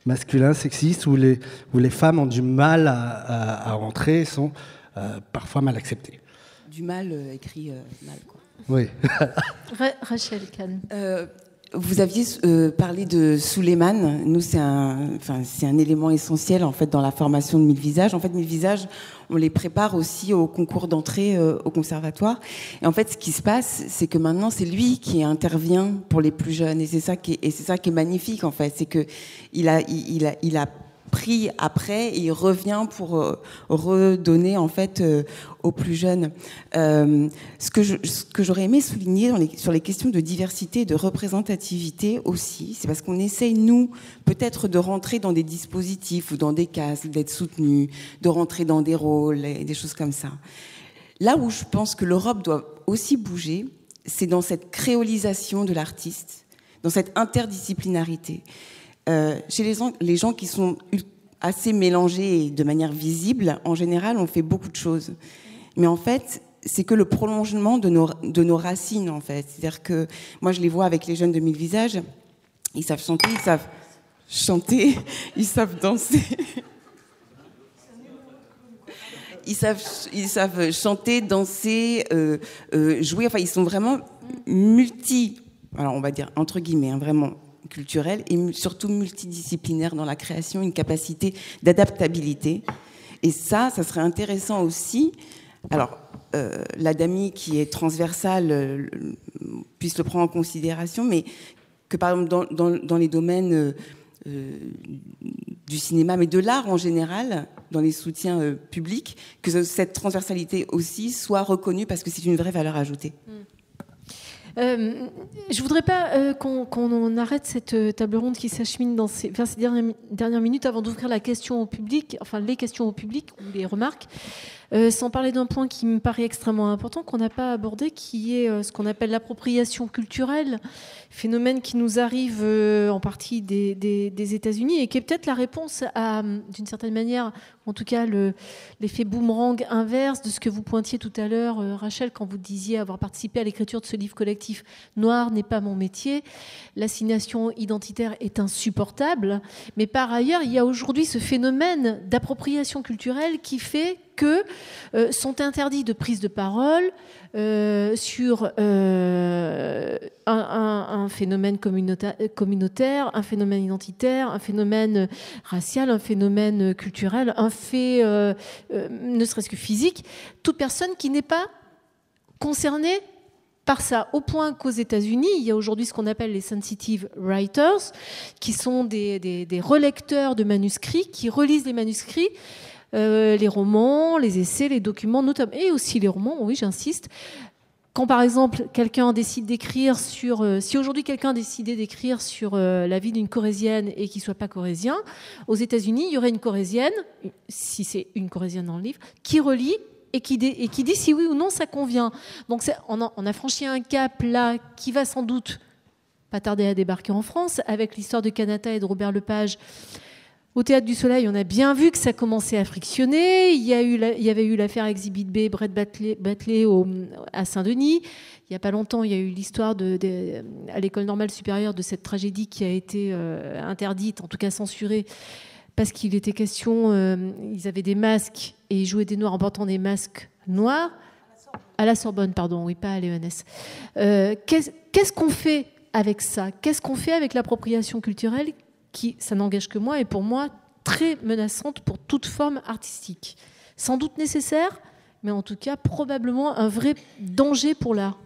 Masculin, sexiste, où les femmes ont du mal à rentrer, sont parfois mal acceptées. Du mal écrit mal, quoi. Oui. Rachel Kahn. Vous aviez parlé de Souleymane. Nous, c'est un élément essentiel en fait dans la formation de 1000 visages. En fait, 1000 visages, on les prépare aussi au concours d'entrée au conservatoire. Et en fait, ce qui se passe, c'est que maintenant, c'est lui qui intervient pour les plus jeunes. Et c'est ça qui est magnifique en fait, c'est que il a pris après et il revient pour redonner en fait aux plus jeunes. Ce que j'aurais aimé souligner sur les questions de diversité et de représentativité aussi, c'est parce qu'on essaye, nous, peut-être de rentrer dans des dispositifs ou dans des cases, d'être soutenus, de rentrer dans des rôles et des choses comme ça. Là où je pense que l'Europe doit aussi bouger, c'est dans cette créolisation de l'artiste, dans cette interdisciplinarité. Chez les gens qui sont assez mélangés et de manière visible, en général, on fait beaucoup de choses. Mais en fait, c'est que le prolongement de nos racines, en fait. C'est-à-dire que moi, je les vois avec les jeunes de 1000 visages, ils savent chanter, ils savent danser. Ils savent chanter, danser, jouer. Enfin, ils sont vraiment alors on va dire entre guillemets, vraiment culturels et surtout multidisciplinaires dans la création, une capacité d'adaptabilité. Et ça serait intéressant aussi. Alors, l'ADAMI qui est transversale puisse le prendre en considération, mais que par exemple dans les domaines du cinéma, mais de l'art en général, dans les soutiens publics, que cette transversalité aussi soit reconnue parce que c'est une vraie valeur ajoutée. Je voudrais pas qu'on arrête cette table ronde qui s'achemine vers ces dernières minutes avant d'ouvrir la question au public, enfin les questions au public ou les remarques, sans parler d'un point qui me paraît extrêmement important qu'on n'a pas abordé, qui est ce qu'on appelle l'appropriation culturelle, phénomène qui nous arrive en partie des États-Unis et qui est peut-être la réponse à, d'une certaine manière, en tout cas l'effet boomerang inverse de ce que vous pointiez tout à l'heure, Rachel, quand vous disiez avoir participé à l'écriture de ce livre collectif « Noir n'est pas mon métier ». L'assignation identitaire est insupportable, mais par ailleurs, il y a aujourd'hui ce phénomène d'appropriation culturelle qui fait que sont interdits de prise de parole sur un phénomène communautaire, un phénomène identitaire, un phénomène racial, un phénomène culturel, un fait ne serait-ce que physique. Toute personne qui n'est pas concernée par ça, au point qu'aux États-Unis, il y a aujourd'hui ce qu'on appelle les sensitive writers, qui sont des relecteurs de manuscrits, qui relisent les manuscrits, les romans, les essais, les documents, notamment, et aussi les romans, oui, j'insiste. Quand, par exemple, quelqu'un décide d'écrire sur... si aujourd'hui, quelqu'un décidait d'écrire sur la vie d'une Corésienne et qu'il ne soit pas corésien, aux États-Unis, il y aurait une Corésienne, si c'est une Corésienne dans le livre, qui relit et qui dit si oui ou non ça convient. Donc on a franchi un cap là qui va sans doute pas tarder à débarquer en France, avec l'histoire de Kanata et de Robert Lepage. Au Théâtre du Soleil, on a bien vu que ça commençait à frictionner. Il y avait eu l'affaire Exhibit B, Brett Batley à Saint-Denis. Il n'y a pas longtemps, il y a eu l'histoire à l'École normale supérieure de cette tragédie qui a été interdite, en tout cas censurée, parce qu'il était question, ils avaient des masques et ils jouaient des noirs en portant des masques noirs. À la Sorbonne, pardon, oui, pas à l'ENS. Qu'est-ce qu'on fait avec ça ? Qu'est-ce qu'on fait avec l'appropriation culturelle qui, ça n'engage que moi, et pour moi, très menaçante pour toute forme artistique. Sans doute nécessaire, mais en tout cas, probablement un vrai danger pour l'art.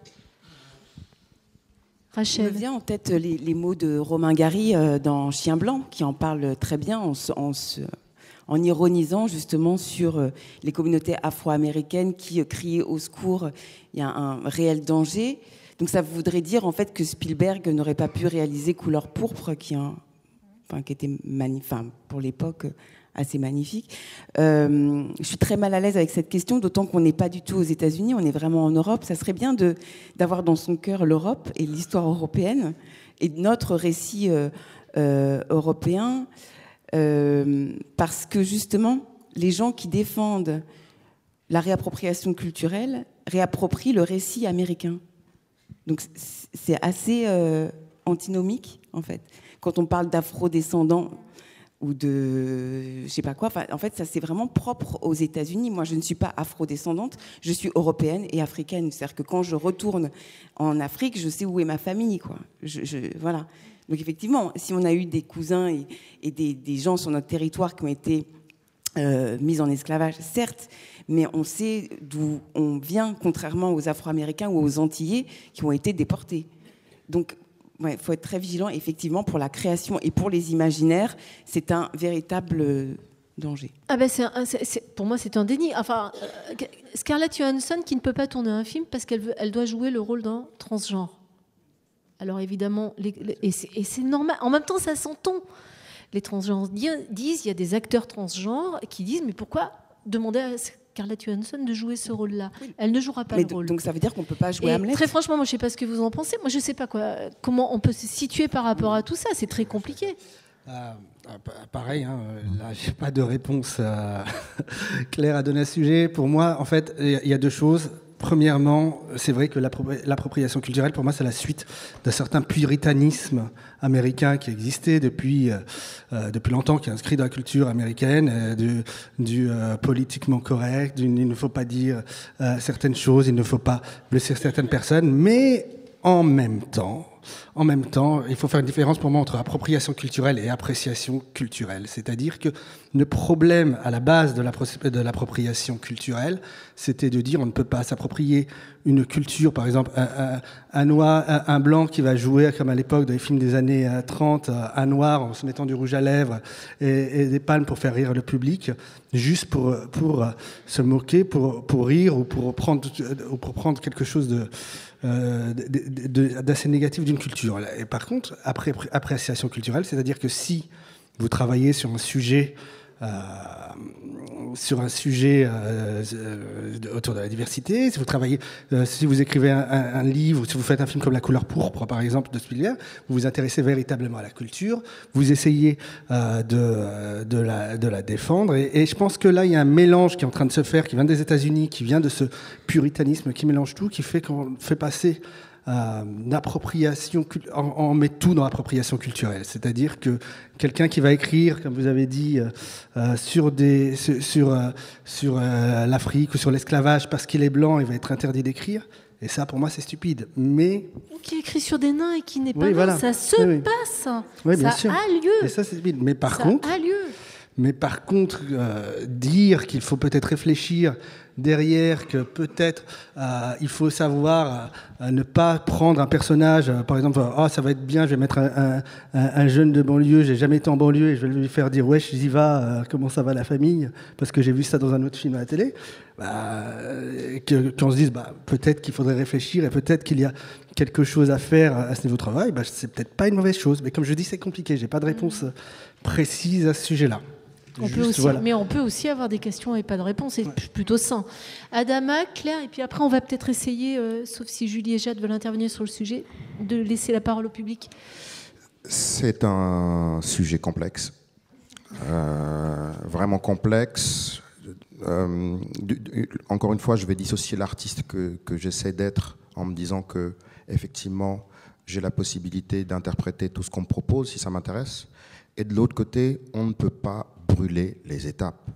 Rachel. Il me vient en tête les mots de Romain Gary dans Chien blanc, qui en parle très bien en ironisant justement sur les communautés afro-américaines qui criaient au secours. Il y a un réel danger. Donc ça voudrait dire en fait que Spielberg n'aurait pas pu réaliser Couleur pourpre, qui était pour l'époque assez magnifique. Je suis très mal à l'aise avec cette question, d'autant qu'on n'est pas du tout aux États-Unis, on est vraiment en Europe. Ça serait bien d'avoir dans son cœur l'Europe et l'histoire européenne et notre récit européen, parce que justement, les gens qui défendent la réappropriation culturelle réapproprient le récit américain. Donc c'est assez antinomique, en fait. Quand on parle d'afro-descendants ou de je sais pas quoi, en fait, ça c'est vraiment propre aux États-Unis. Moi, je ne suis pas afro-descendante, je suis européenne et africaine. C'est-à-dire que quand je retourne en Afrique, je sais où est ma famille, quoi. Voilà. Donc effectivement, si on a eu des cousins et des gens sur notre territoire qui ont été mis en esclavage, certes, mais on sait d'où on vient, contrairement aux Afro-Américains ou aux Antillais qui ont été déportés. Donc il faut être très vigilant. Effectivement, pour la création et pour les imaginaires, c'est un véritable danger. Ah ben pour moi, c'est un déni. Enfin, Scarlett Johansson qui ne peut pas tourner un film parce qu'elle doit jouer le rôle d'un transgenre. Alors évidemment, et c'est normal. En même temps, ça s'entend. Les transgenres disent, il y a des acteurs transgenres qui disent, mais pourquoi demander à Scarlett Johansson de jouer ce rôle-là ? Elle ne jouera pas le rôle. Donc ça veut dire qu'on ne peut pas jouer Hamlet ? Très franchement, moi je ne sais pas ce que vous en pensez. Moi je ne sais pas comment on peut se situer par rapport à tout ça. C'est très compliqué. Pareil, là j'ai pas de réponse claire à donner à ce sujet. Pour moi, en fait, il y a deux choses. Premièrement, c'est vrai que l'appropriation culturelle, pour moi, c'est la suite d'un certain puritanisme américain qui existait depuis longtemps, qui est inscrit dans la culture américaine, du politiquement correct, il ne faut pas dire certaines choses, il ne faut pas blesser certaines personnes, mais en même temps, il faut faire une différence pour moi entre appropriation culturelle et appréciation culturelle. C'est-à-dire que le problème à la base de l'appropriation culturelle, c'était de dire on ne peut pas s'approprier une culture, par exemple un blanc qui va jouer, comme à l'époque dans les films des années 30, un noir en se mettant du rouge à lèvres et des palmes pour faire rire le public, juste pour se moquer, pour rire ou pour prendre quelque chose d'assez négatif d'une culture. Et par contre, appréciation culturelle, c'est-à-dire que si vous travaillez sur un sujet autour de la diversité, si vous travaillez, si vous écrivez un livre, si vous faites un film comme La Couleur pourpre, par exemple, de Spielberg, vous vous intéressez véritablement à la culture, vous essayez de la défendre, et je pense que là, il y a un mélange qui est en train de se faire, qui vient des États-Unis, qui vient de ce puritanisme qui mélange tout, qui fait qu'on fait passer d'appropriation, on met tout dans l'appropriation culturelle. C'est-à-dire que quelqu'un qui va écrire, comme vous avez dit, sur l'Afrique ou sur l'esclavage parce qu'il est blanc, il va être interdit d'écrire. Et ça, pour moi, c'est stupide. Mais qui écrit sur des nains et qui n'est pas voilà. Ça se passe. Oui, bien ça sûr. a lieu. Et ça, c'est stupide. Mais par ça contre, a lieu. dire qu'il faut peut-être réfléchir derrière que peut-être il faut savoir ne pas prendre un personnage, par exemple, ça va être bien, je vais mettre un jeune de banlieue, j'ai jamais été en banlieue et je vais lui faire dire wesh, j'y va, comment ça va la famille, parce que j'ai vu ça dans un autre film à la télé. Qu'on se dise peut-être qu'il faudrait réfléchir et peut-être qu'il y a quelque chose à faire à ce niveau de travail, c'est peut-être pas une mauvaise chose. Mais comme je dis, c'est compliqué, j'ai pas de réponse précise à ce sujet-là. Mais on peut aussi avoir des questions et pas de réponse, c'est plutôt sain. Adama, Claire, et puis après on va peut-être essayer, sauf si Julie et Jade veulent intervenir sur le sujet, de laisser la parole au public. C'est un sujet complexe, vraiment complexe. Encore une fois, je vais dissocier l'artiste que j'essaie d'être en me disant que effectivement, j'ai la possibilité d'interpréter tout ce qu'on me propose si ça m'intéresse. Et de l'autre côté, on ne peut pas brûler les étapes.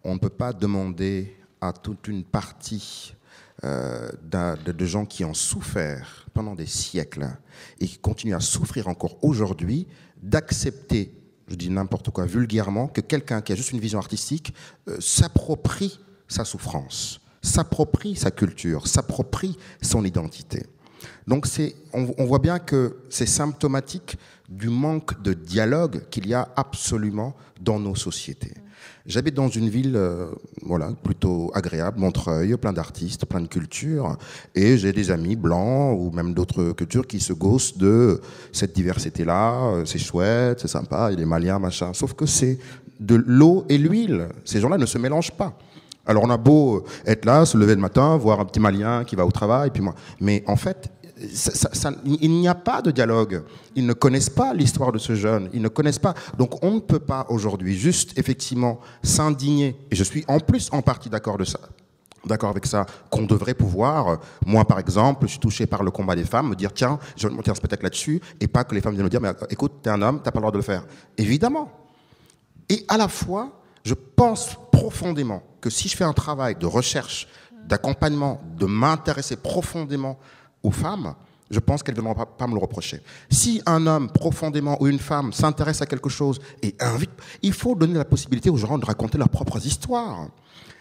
On ne peut pas demander à toute une partie de gens qui ont souffert pendant des siècles et qui continuent à souffrir encore aujourd'hui d'accepter, je dis n'importe quoi vulgairement, que quelqu'un qui a juste une vision artistique s'approprie sa souffrance, s'approprie sa culture, s'approprie son identité. Donc on voit bien que c'est symptomatique du manque de dialogue qu'il y a absolument dans nos sociétés. J'habite dans une ville plutôt agréable, Montreuil, plein d'artistes, plein de cultures, et j'ai des amis blancs ou même d'autres cultures qui se gaussent de cette diversité-là, c'est chouette, c'est sympa, il y a des Maliens, machin, sauf que c'est de l'eau et l'huile. Ces gens-là ne se mélangent pas. Alors on a beau être là, se lever le matin, voir un petit Malien qui va au travail, puis moi, mais en fait, il n'y a pas de dialogue. Ils ne connaissent pas l'histoire de ce jeune. Ils ne connaissent pas. Donc on ne peut pas aujourd'hui juste effectivement s'indigner. Et je suis en plus en partie d'accord avec ça, qu'on devrait pouvoir, moi par exemple, je suis touché par le combat des femmes, me dire tiens, je vais monter un spectacle là-dessus, et pas que les femmes viennent me dire mais écoute, t'es un homme, t'as pas le droit de le faire. Évidemment. Et à la fois, je pense profondément que si je fais un travail de recherche, d'accompagnement, de m'intéresser profondément aux femmes, je pense qu'elles ne viendront pas me le reprocher. Si un homme profondément ou une femme s'intéresse à quelque chose et invite, il faut donner la possibilité aux gens de raconter leurs propres histoires.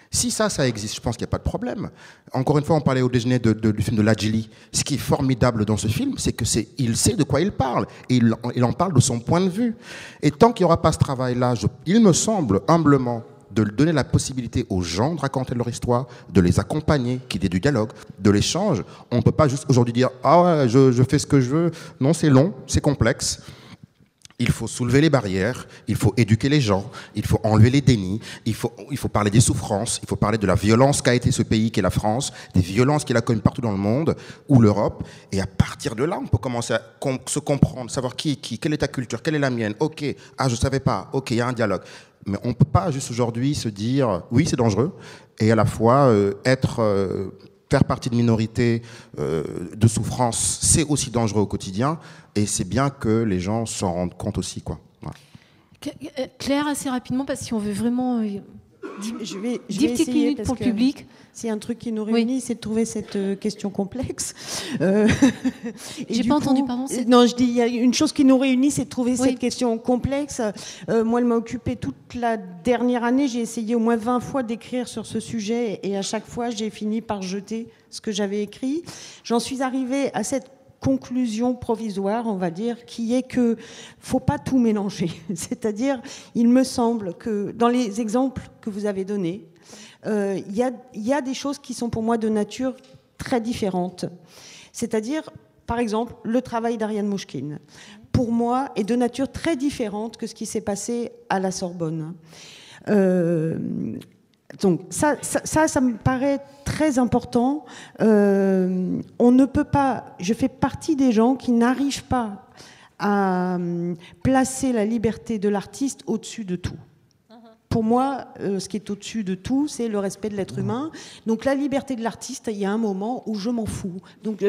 Si ça existe, je pense qu'il n'y a pas de problème. Encore une fois, on parlait au déjeuner du film de Ladjili. Ce qui est formidable dans ce film, c'est qu'il sait de quoi il parle. Et il en parle de son point de vue. Et tant qu'il n'y aura pas ce travail-là, il me semble humblement de donner la possibilité aux gens de raconter leur histoire, de les accompagner, qu'il y ait du dialogue, de l'échange. On ne peut pas juste aujourd'hui dire « Ah ouais, je fais ce que je veux ». Non, c'est long, c'est complexe. Il faut soulever les barrières, il faut éduquer les gens, il faut enlever les dénis, il faut parler des souffrances, il faut parler de la violence qu'a été ce pays qu'est la France, des violences qu'il a connues partout dans le monde, ou l'Europe. Et à partir de là, on peut commencer à se comprendre, savoir qui, quelle est ta culture, quelle est la mienne. Ok, je ne savais pas, ok, il y a un dialogue. Mais on ne peut pas juste aujourd'hui se dire « oui, c'est dangereux » et à la fois faire partie de minorités de souffrance, c'est aussi dangereux au quotidien et c'est bien que les gens s'en rendent compte aussi, quoi. Ouais. Claire, assez rapidement, parce que si on veut vraiment... Je vais 10 petites essayer minutes pour le public. C'est un truc qui nous réunit, c'est de trouver cette question complexe. J'ai pas entendu, pardon. Non, je dis, il y a une chose qui nous réunit, c'est de trouver cette question complexe. Moi, elle m'a occupée toute la dernière année. J'ai essayé au moins 20 fois d'écrire sur ce sujet et à chaque fois, j'ai fini par jeter ce que j'avais écrit. J'en suis arrivée à cette conclusion provisoire, on va dire, qui est que faut pas tout mélanger. C'est-à-dire, il me semble que dans les exemples que vous avez donnés, il y a des choses qui sont pour moi de nature très différente. C'est-à-dire, par exemple, le travail d'Ariane Mouchkine, pour moi, est de nature très différente que ce qui s'est passé à la Sorbonne. Donc ça me paraît très important. On ne peut pas... Je fais partie des gens qui n'arrivent pas à placer la liberté de l'artiste au-dessus de tout. Pour moi, ce qui est au-dessus de tout, c'est le respect de l'être humain. Donc la liberté de l'artiste, il y a un moment où je m'en fous. Donc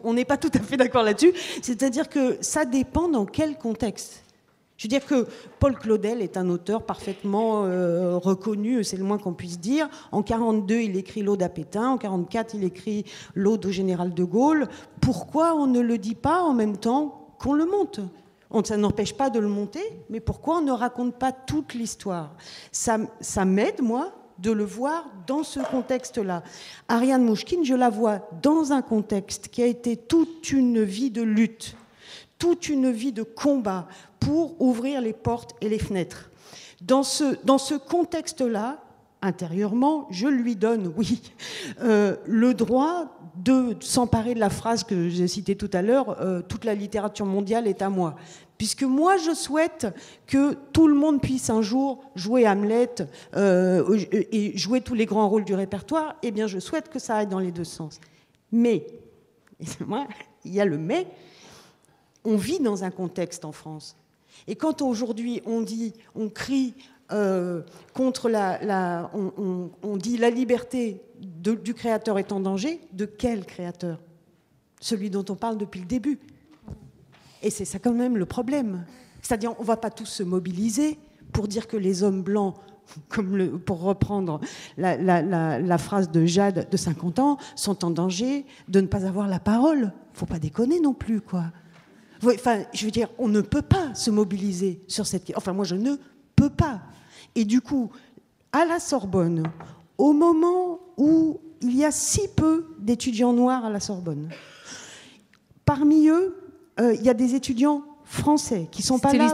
on n'est pas tout à fait d'accord là-dessus. C'est-à-dire que ça dépend dans quel contexte. Je veux dire que Paul Claudel est un auteur parfaitement reconnu, c'est le moins qu'on puisse dire. En 1942, il écrit l'Aude à Pétain. En 1944, il écrit l'Aude au général de Gaulle. Pourquoi on ne le dit pas en même temps qu'on le monte ? Ça n'empêche pas de le monter, mais pourquoi on ne raconte pas toute l'histoire ? Ça m'aide, moi, de le voir dans ce contexte-là. Ariane Mouchkine, je la vois dans un contexte qui a été toute une vie de lutte, toute une vie de combat pour ouvrir les portes et les fenêtres. Dans ce contexte-là, intérieurement, je lui donne, oui, le droit de s'emparer de la phrase que j'ai citée tout à l'heure, toute la littérature mondiale est à moi. Puisque moi, je souhaite que tout le monde puisse un jour jouer Hamlet et jouer tous les grands rôles du répertoire, eh bien, je souhaite que ça aille dans les deux sens. Mais, moi, il y a le mais, on vit dans un contexte en France. Et quand aujourd'hui, on crie contre on dit la liberté du créateur est en danger, de quel créateur ? Celui dont on parle depuis le début. Et c'est ça quand même le problème. C'est-à-dire, on ne va pas tous se mobiliser pour dire que les hommes blancs, pour reprendre la phrase de Jade de 50 ans, sont en danger de ne pas avoir la parole. Il ne faut pas déconner non plus, quoi. Enfin, je veux dire, on ne peut pas se mobiliser sur cette question. Enfin, moi, je ne peux pas. Et du coup, à la Sorbonne, au moment où il y a si peu d'étudiants noirs à la Sorbonne, parmi eux, il y a des étudiants français qui ne sont pas là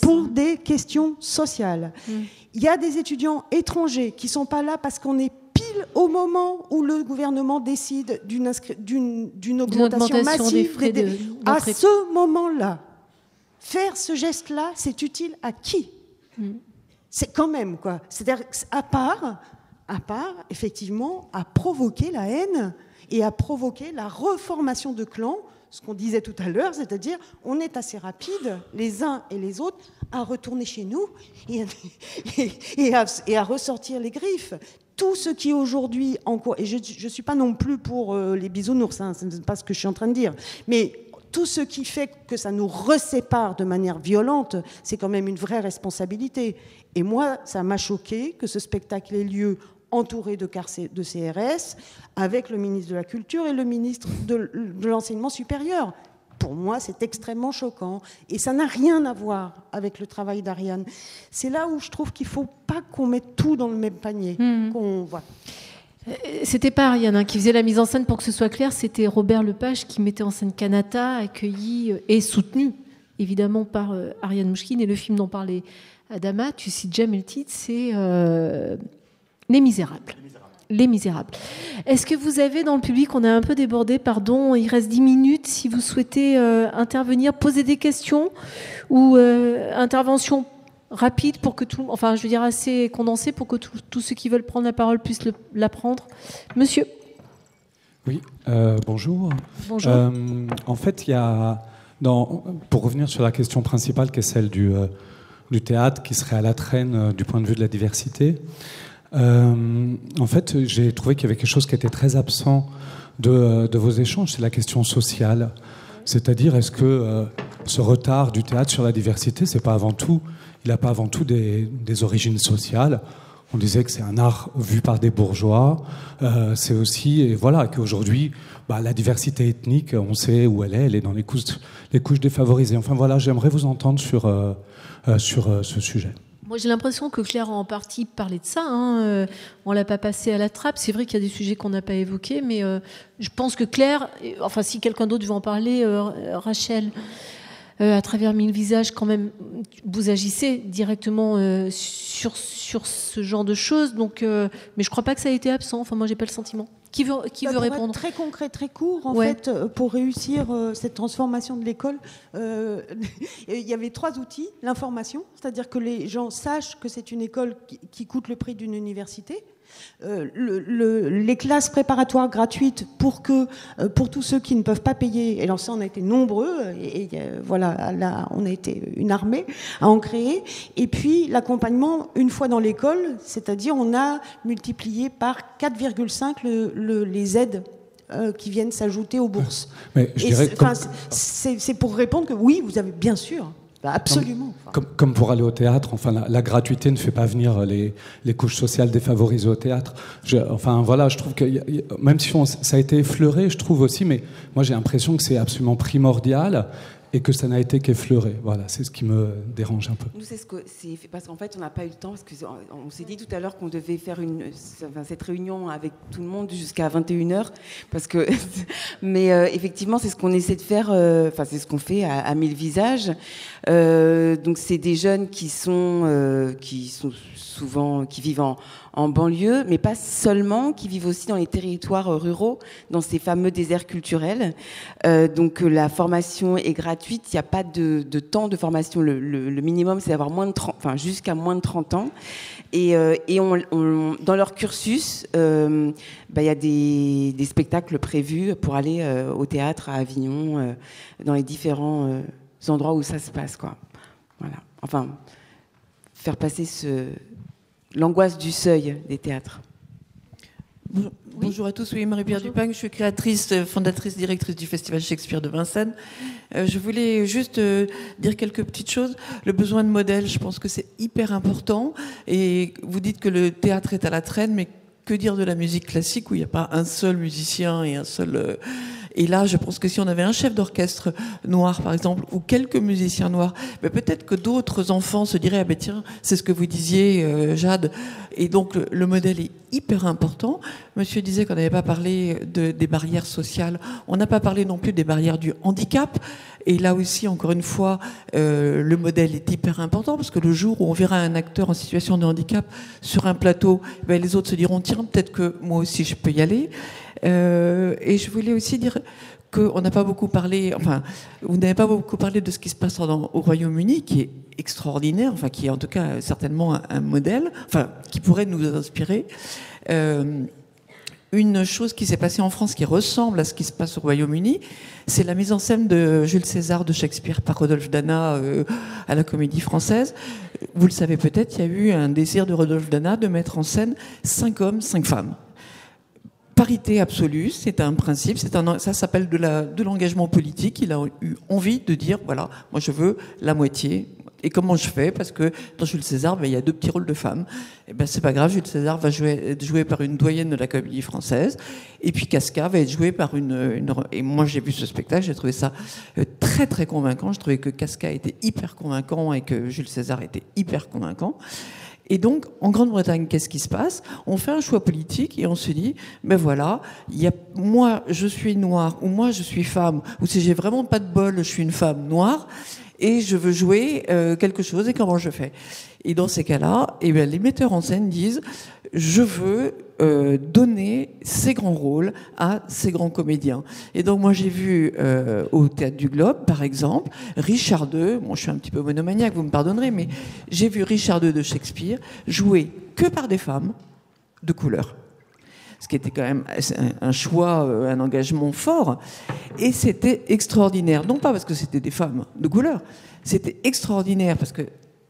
pour des questions sociales. Il y a des étudiants étrangers qui ne sont pas là parce qu'on est pile au moment où le gouvernement décide d'une augmentation massive des frais. À ce moment-là, faire ce geste-là, c'est utile à qui ? C'est quand même, quoi. C'est-à-dire, à part, effectivement, à provoquer la haine et à provoquer la reformation de clans, ce qu'on disait tout à l'heure, c'est-à-dire on est assez rapide, les uns et les autres, à retourner chez nous et à ressortir les griffes. Tout ce qui aujourd'hui encore, et je ne suis pas non plus pour les bisounours, hein, ce n'est pas ce que je suis en train de dire, mais tout ce qui fait que ça nous resépare de manière violente, c'est quand même une vraie responsabilité. Et moi, ça m'a choqué que ce spectacle ait lieu entouré de CRS, avec le ministre de la Culture et le ministre de l'Enseignement supérieur. Pour moi, c'est extrêmement choquant. Et ça n'a rien à voir avec le travail d'Ariane. C'est là où je trouve qu'il ne faut pas qu'on mette tout dans le même panier. C'était pas Ariane qui faisait la mise en scène, pour que ce soit clair, c'était Robert Lepage qui mettait en scène Kanata, accueilli et soutenu, évidemment, par Ariane Mouchkine. Et le film dont parlait Adama, tu cites jamais le titre, c'est... Les Misérables. Les Misérables. Est-ce que vous avez dans le public, on a un peu débordé, pardon, il reste 10 minutes, si vous souhaitez intervenir, poser des questions ou intervention rapide pour que tout, enfin je veux dire assez condensée pour que tous ceux qui veulent prendre la parole puissent la prendre. Monsieur. Oui, bonjour. Bonjour. En fait, il y a, pour revenir sur la question principale qui est celle du théâtre qui serait à la traîne du point de vue de la diversité, en fait, j'ai trouvé qu'il y avait quelque chose qui était très absent de vos échanges, c'est la question sociale. C'est-à-dire, est-ce que ce retard du théâtre sur la diversité, c'est pas avant tout, il n'a pas avant tout des origines sociales. On disait que c'est un art vu par des bourgeois. C'est aussi, et voilà, qu'aujourd'hui, la diversité ethnique, on sait où elle est dans les couches défavorisées. Enfin voilà, j'aimerais vous entendre sur ce sujet. Moi, j'ai l'impression que Claire a en partie parlé de ça. On ne l'a pas passé à la trappe. C'est vrai qu'il y a des sujets qu'on n'a pas évoqués, mais je pense que Claire, enfin, si quelqu'un d'autre veut en parler, Rachel, à travers 1000 visages, quand même, vous agissez directement sur ce genre de choses. Donc, mais je ne crois pas que ça a été absent. Enfin, moi, je n'ai pas le sentiment. Qui veut répondre ? Très concret, très court. En fait, pour réussir cette transformation de l'école, il y avait 3 outils. L'information, c'est-à-dire que les gens sachent que c'est une école qui coûte le prix d'une université. Les classes préparatoires gratuites pour tous ceux qui ne peuvent pas payer. Et alors ça, on a été nombreux. Et voilà, là, on a été une armée à en créer. Et puis l'accompagnement une fois dans l'école, c'est-à-dire on a multiplié par 4,5 les aides qui viennent s'ajouter aux bourses. Mais je dirais c'est pour répondre que oui, vous avez bien sûr. Absolument. Comme pour aller au théâtre, enfin, la gratuité ne fait pas venir les couches sociales défavorisées au théâtre. Je trouve que même si ça a été effleuré, je trouve aussi, mais moi j'ai l'impression que c'est absolument primordial et que ça n'a été qu'effleuré. Voilà, c'est ce qui me dérange un peu. Nous, c'est parce qu'en fait, on n'a pas eu le temps, parce qu'on s'est dit tout à l'heure qu'on devait faire cette réunion avec tout le monde jusqu'à 21h, mais effectivement, c'est ce qu'on essaie de faire, c'est ce qu'on fait à Mille Visages. Donc, c'est des jeunes qui vivent en banlieue, mais pas seulement, qui vivent aussi dans les territoires ruraux, dans ces fameux déserts culturels. Donc la formation est gratuite, il n'y a pas de temps de formation. Le minimum, c'est d'avoir jusqu'à moins de 30 ans. Et dans leur cursus, il y a des spectacles prévus pour aller au théâtre à Avignon, dans les différents endroits où ça se passe, quoi. Voilà. Enfin, faire passer l'angoisse du seuil des théâtres. Bonjour à tous, oui, Marie-Pierre Dupagne, je suis créatrice, fondatrice, directrice du Festival Shakespeare de Vincennes. Je voulais juste dire quelques petites choses. Le besoin de modèles, je pense que c'est hyper important. Et vous dites que le théâtre est à la traîne, mais que dire de la musique classique où il n'y a pas un seul musicien et un seul... Et là, je pense que si on avait un chef d'orchestre noir, par exemple, ou quelques musiciens noirs, peut-être que d'autres enfants se diraient « Ah ben tiens, c'est ce que vous disiez, Jade ». Et donc, le modèle est hyper important. Monsieur disait qu'on n'avait pas parlé des barrières sociales. On n'a pas parlé non plus des barrières du handicap. Et là aussi, encore une fois, le modèle est hyper important parce que le jour où on verra un acteur en situation de handicap sur un plateau, les autres se diront « Tiens, peut-être que moi aussi, je peux y aller ». Et je voulais aussi dire qu'on n'a pas beaucoup parlé, vous n'avez pas beaucoup parlé de ce qui se passe au Royaume-Uni, qui est extraordinaire, qui est en tout cas certainement un modèle, qui pourrait nous inspirer. Une chose qui s'est passée en France qui ressemble à ce qui se passe au Royaume-Uni, c'est la mise en scène de Jules César de Shakespeare par Rodolphe Dana à la Comédie Française. Vous le savez peut-être, il y a eu un désir de Rodolphe Dana de mettre en scène 5 hommes, 5 femmes. Parité absolue, c'est un principe, ça s'appelle de l'engagement politique. Il a eu envie de dire, voilà, moi je veux la moitié. Et comment je fais? Parce que dans Jules César, il y a 2 petits rôles de femmes. Et c'est pas grave, Jules César va être joué par une doyenne de la Comédie Française. Et puis Casca va être joué par Et moi j'ai vu ce spectacle, j'ai trouvé ça très très convaincant. Je trouvais que Casca était hyper convaincant et que Jules César était hyper convaincant. Et donc, en Grande-Bretagne, qu'est-ce qui se passe? On fait un choix politique et on se dit, voilà, moi, je suis noire, ou moi, je suis femme, ou si j'ai vraiment pas de bol, je suis une femme noire, et je veux jouer quelque chose, et comment je fais? Et dans ces cas-là, les metteurs en scène disent, je veux donner ces grands rôles à ces grands comédiens. Et donc moi j'ai vu au Théâtre du Globe, par exemple, Richard II, je suis un petit peu monomaniaque, vous me pardonnerez, mais j'ai vu Richard II de Shakespeare joué que par des femmes de couleur. Ce qui était quand même un choix, un engagement fort. Et c'était extraordinaire. Non pas parce que c'était des femmes de couleur, c'était extraordinaire parce que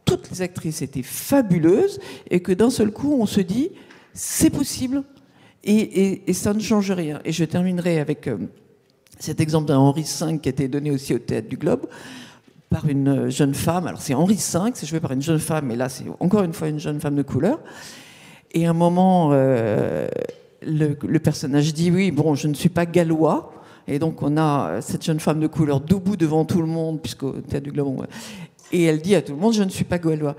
toutes les actrices étaient fabuleuses et que d'un seul coup on se dit c'est possible et ça ne change rien. Et je terminerai avec cet exemple d'un Henri V qui a été donné aussi au Théâtre du Globe par une jeune femme. Alors c'est Henri V, c'est joué par une jeune femme, mais là c'est encore une fois une jeune femme de couleur. Et à un moment, le personnage dit oui, je ne suis pas gallois. Et donc on a cette jeune femme de couleur debout devant tout le monde, puisqu'au Théâtre du Globe, et elle dit à tout le monde je ne suis pas gallois.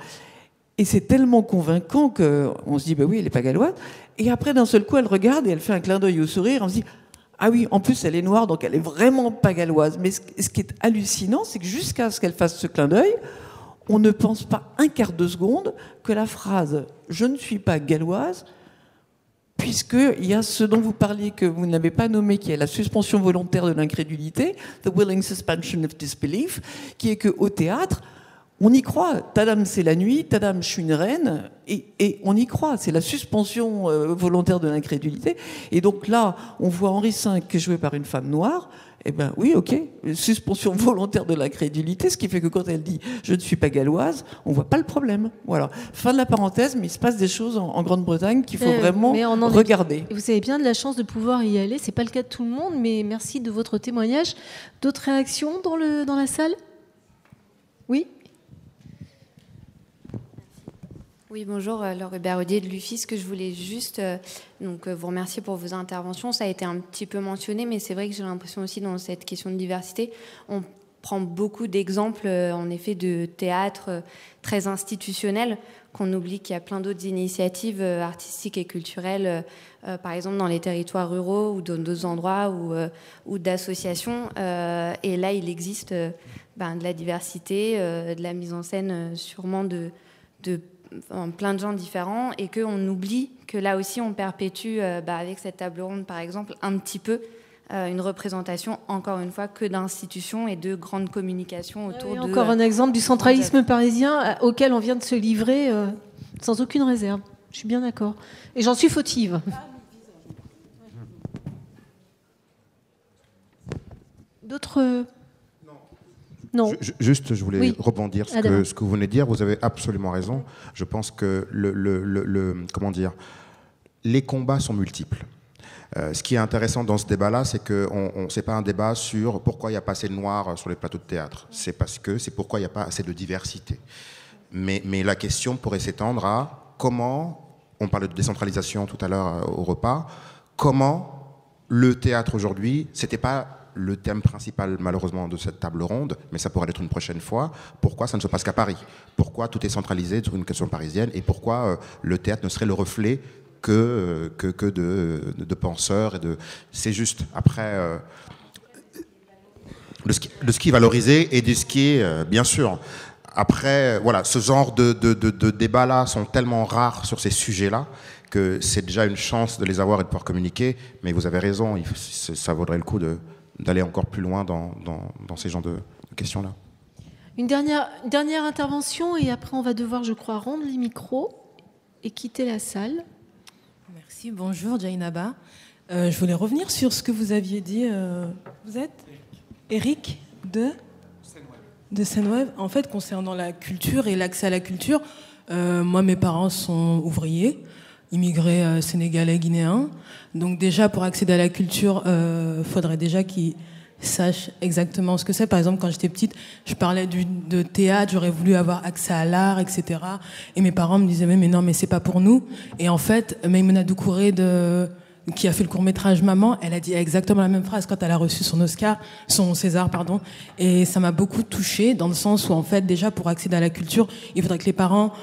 Et c'est tellement convaincant qu'on se dit, oui, elle n'est pas galloise. Et après, d'un seul coup, elle regarde et elle fait un clin d'œil au sourire. On se dit, ah oui, en plus, elle est noire, donc elle n'est vraiment pas galloise. Mais ce qui est hallucinant, c'est que jusqu'à ce qu'elle fasse ce clin d'œil, on ne pense pas un quart de seconde que la phrase « je ne suis pas galloise », puisqu'il y a ce dont vous parliez, que vous n'avez pas nommé, qui est la suspension volontaire de l'incrédulité, « the willing suspension of disbelief », qui est qu'au théâtre, on y croit. Tadam, c'est la nuit. Tadam, je suis une reine. Et on y croit. C'est la suspension volontaire de l'incrédulité. Et donc là, on voit Henri V qui est joué par une femme noire. Oui, ok. Suspension volontaire de l'incrédulité, ce qui fait que quand elle dit « je ne suis pas galloise », on voit pas le problème. Voilà. Fin de la parenthèse, mais il se passe des choses en Grande-Bretagne qu'il faut vraiment regarder. Vous avez bien de la chance de pouvoir y aller. C'est pas le cas de tout le monde, mais merci de votre témoignage. D'autres réactions dans la salle? Oui. Oui, bonjour, Laure Hubert-Audier de l'UFIS, que je voulais juste vous remercier pour vos interventions. Ça a été un petit peu mentionné, mais c'est vrai que j'ai l'impression aussi dans cette question de diversité, prend beaucoup d'exemples, en effet, de théâtre très institutionnel, qu'on oublie qu'il y a plein d'autres initiatives artistiques et culturelles, par exemple dans les territoires ruraux ou dans d'autres endroits ou d'associations. Et là, il existe de la diversité, de la mise en scène sûrement de plein de gens différents, et qu'on oublie que là aussi, on perpétue, avec cette table ronde, par exemple, un petit peu une représentation, encore une fois, que d'institutions et de grandes communications autour de... Encore un exemple du centralisme parisien auquel on vient de se livrer sans aucune réserve. Je suis bien d'accord. Et j'en suis fautive. D'autres... Non. Juste, je voulais rebondir sur ce que vous venez de dire. Vous avez absolument raison. Je pense que comment dire, les combats sont multiples. Ce qui est intéressant dans ce débat-là, c'est que c'est pas un débat sur pourquoi il n'y a pas assez de noirs sur les plateaux de théâtre. C'est pourquoi il n'y a pas assez de diversité. Mais la question pourrait s'étendre à comment, on parlait de décentralisation tout à l'heure au repas, comment le théâtre aujourd'hui, c'était pas le thème principal malheureusement de cette table ronde, mais ça pourrait être une prochaine fois, pourquoi ça ne se passe qu'à Paris? Pourquoi tout est centralisé sur une question parisienne? Et pourquoi le théâtre ne serait le reflet que de penseurs et de... C'est juste, après, le ski valorisé et du ski, bien sûr. Après, voilà, ce genre de débats-là sont tellement rares sur ces sujets-là que c'est déjà une chance de les avoir et de pouvoir communiquer. Mais vous avez raison, ça vaudrait le coup d'aller encore plus loin dans ces genres de questions-là. Une dernière intervention, et après on va devoir, je crois, rendre les micros et quitter la salle. Merci, bonjour Jainaba. Je voulais revenir sur ce que vous aviez dit. Vous êtes Eric de Scène-Web. En fait, concernant la culture et l'accès à la culture, moi, mes parents sont ouvriers, immigrés sénégalais, guinéens. Donc déjà, pour accéder à la culture, faudrait déjà qu'ils sachent exactement ce que c'est. Par exemple, quand j'étais petite, je parlais de théâtre, j'aurais voulu avoir accès à l'art, etc. Et mes parents me disaient, mais non, mais c'est pas pour nous. Et en fait, Maïmouna Doucouré, qui a fait le court-métrage Maman, elle a dit exactement la même phrase quand elle a reçu son César, pardon. Et ça m'a beaucoup touchée, dans le sens où, en fait, déjà, pour accéder à la culture, il faudrait que les parents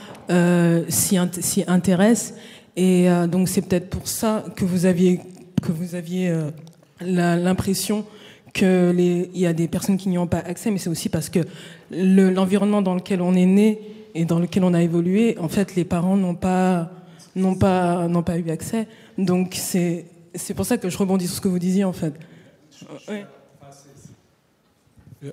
s'y intéressent. Et donc, c'est peut-être pour ça que vous aviez l'impression qu'il y a des personnes qui n'y ont pas accès, mais c'est aussi parce que l'environnement dans lequel on est né et dans lequel on a évolué, en fait, les parents n'ont pas eu accès. Donc c'est pour ça que je rebondis sur ce que vous disiez, en fait. Ouais.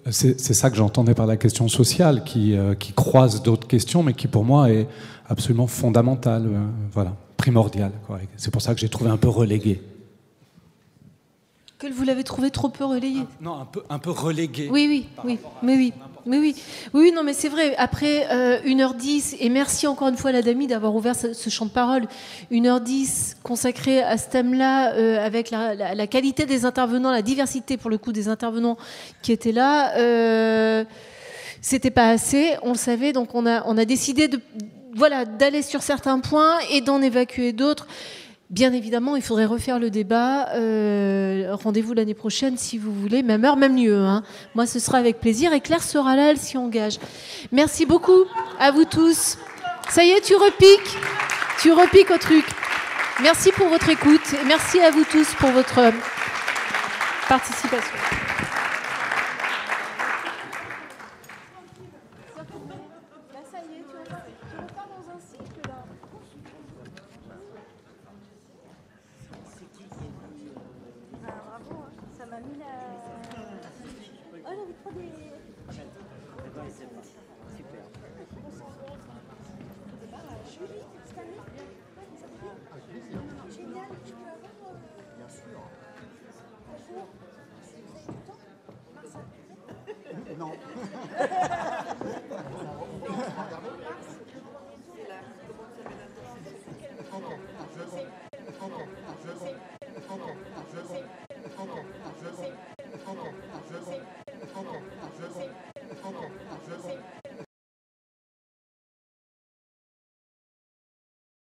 C'est ça que j'entendais par la question sociale, qui croise d'autres questions, mais qui pour moi est absolument fondamentale, voilà, primordiale. C'est pour ça que j'ai trouvé un peu relégué. Que vous l'avez trouvé trop peu relayé. Non, un peu relégué. Oui, non, mais c'est vrai. Après 1h10, et merci encore une fois à la Dami d'avoir ouvert ce champ de parole, 1h10 consacré à ce thème-là, avec la qualité des intervenants, la diversité pour le coup des intervenants qui étaient là, c'était pas assez, on le savait, donc on a décidé d'aller sur certains points et d'en évacuer d'autres. Bien évidemment, il faudrait refaire le débat. Rendez-vous l'année prochaine, si vous voulez. Même heure, même lieu. Hein. Moi, ce sera avec plaisir. Et Claire sera là, elle s'y engage. Merci beaucoup à vous tous. Ça y est, tu repiques au truc. Merci pour votre écoute. Et merci à vous tous pour votre participation. Non.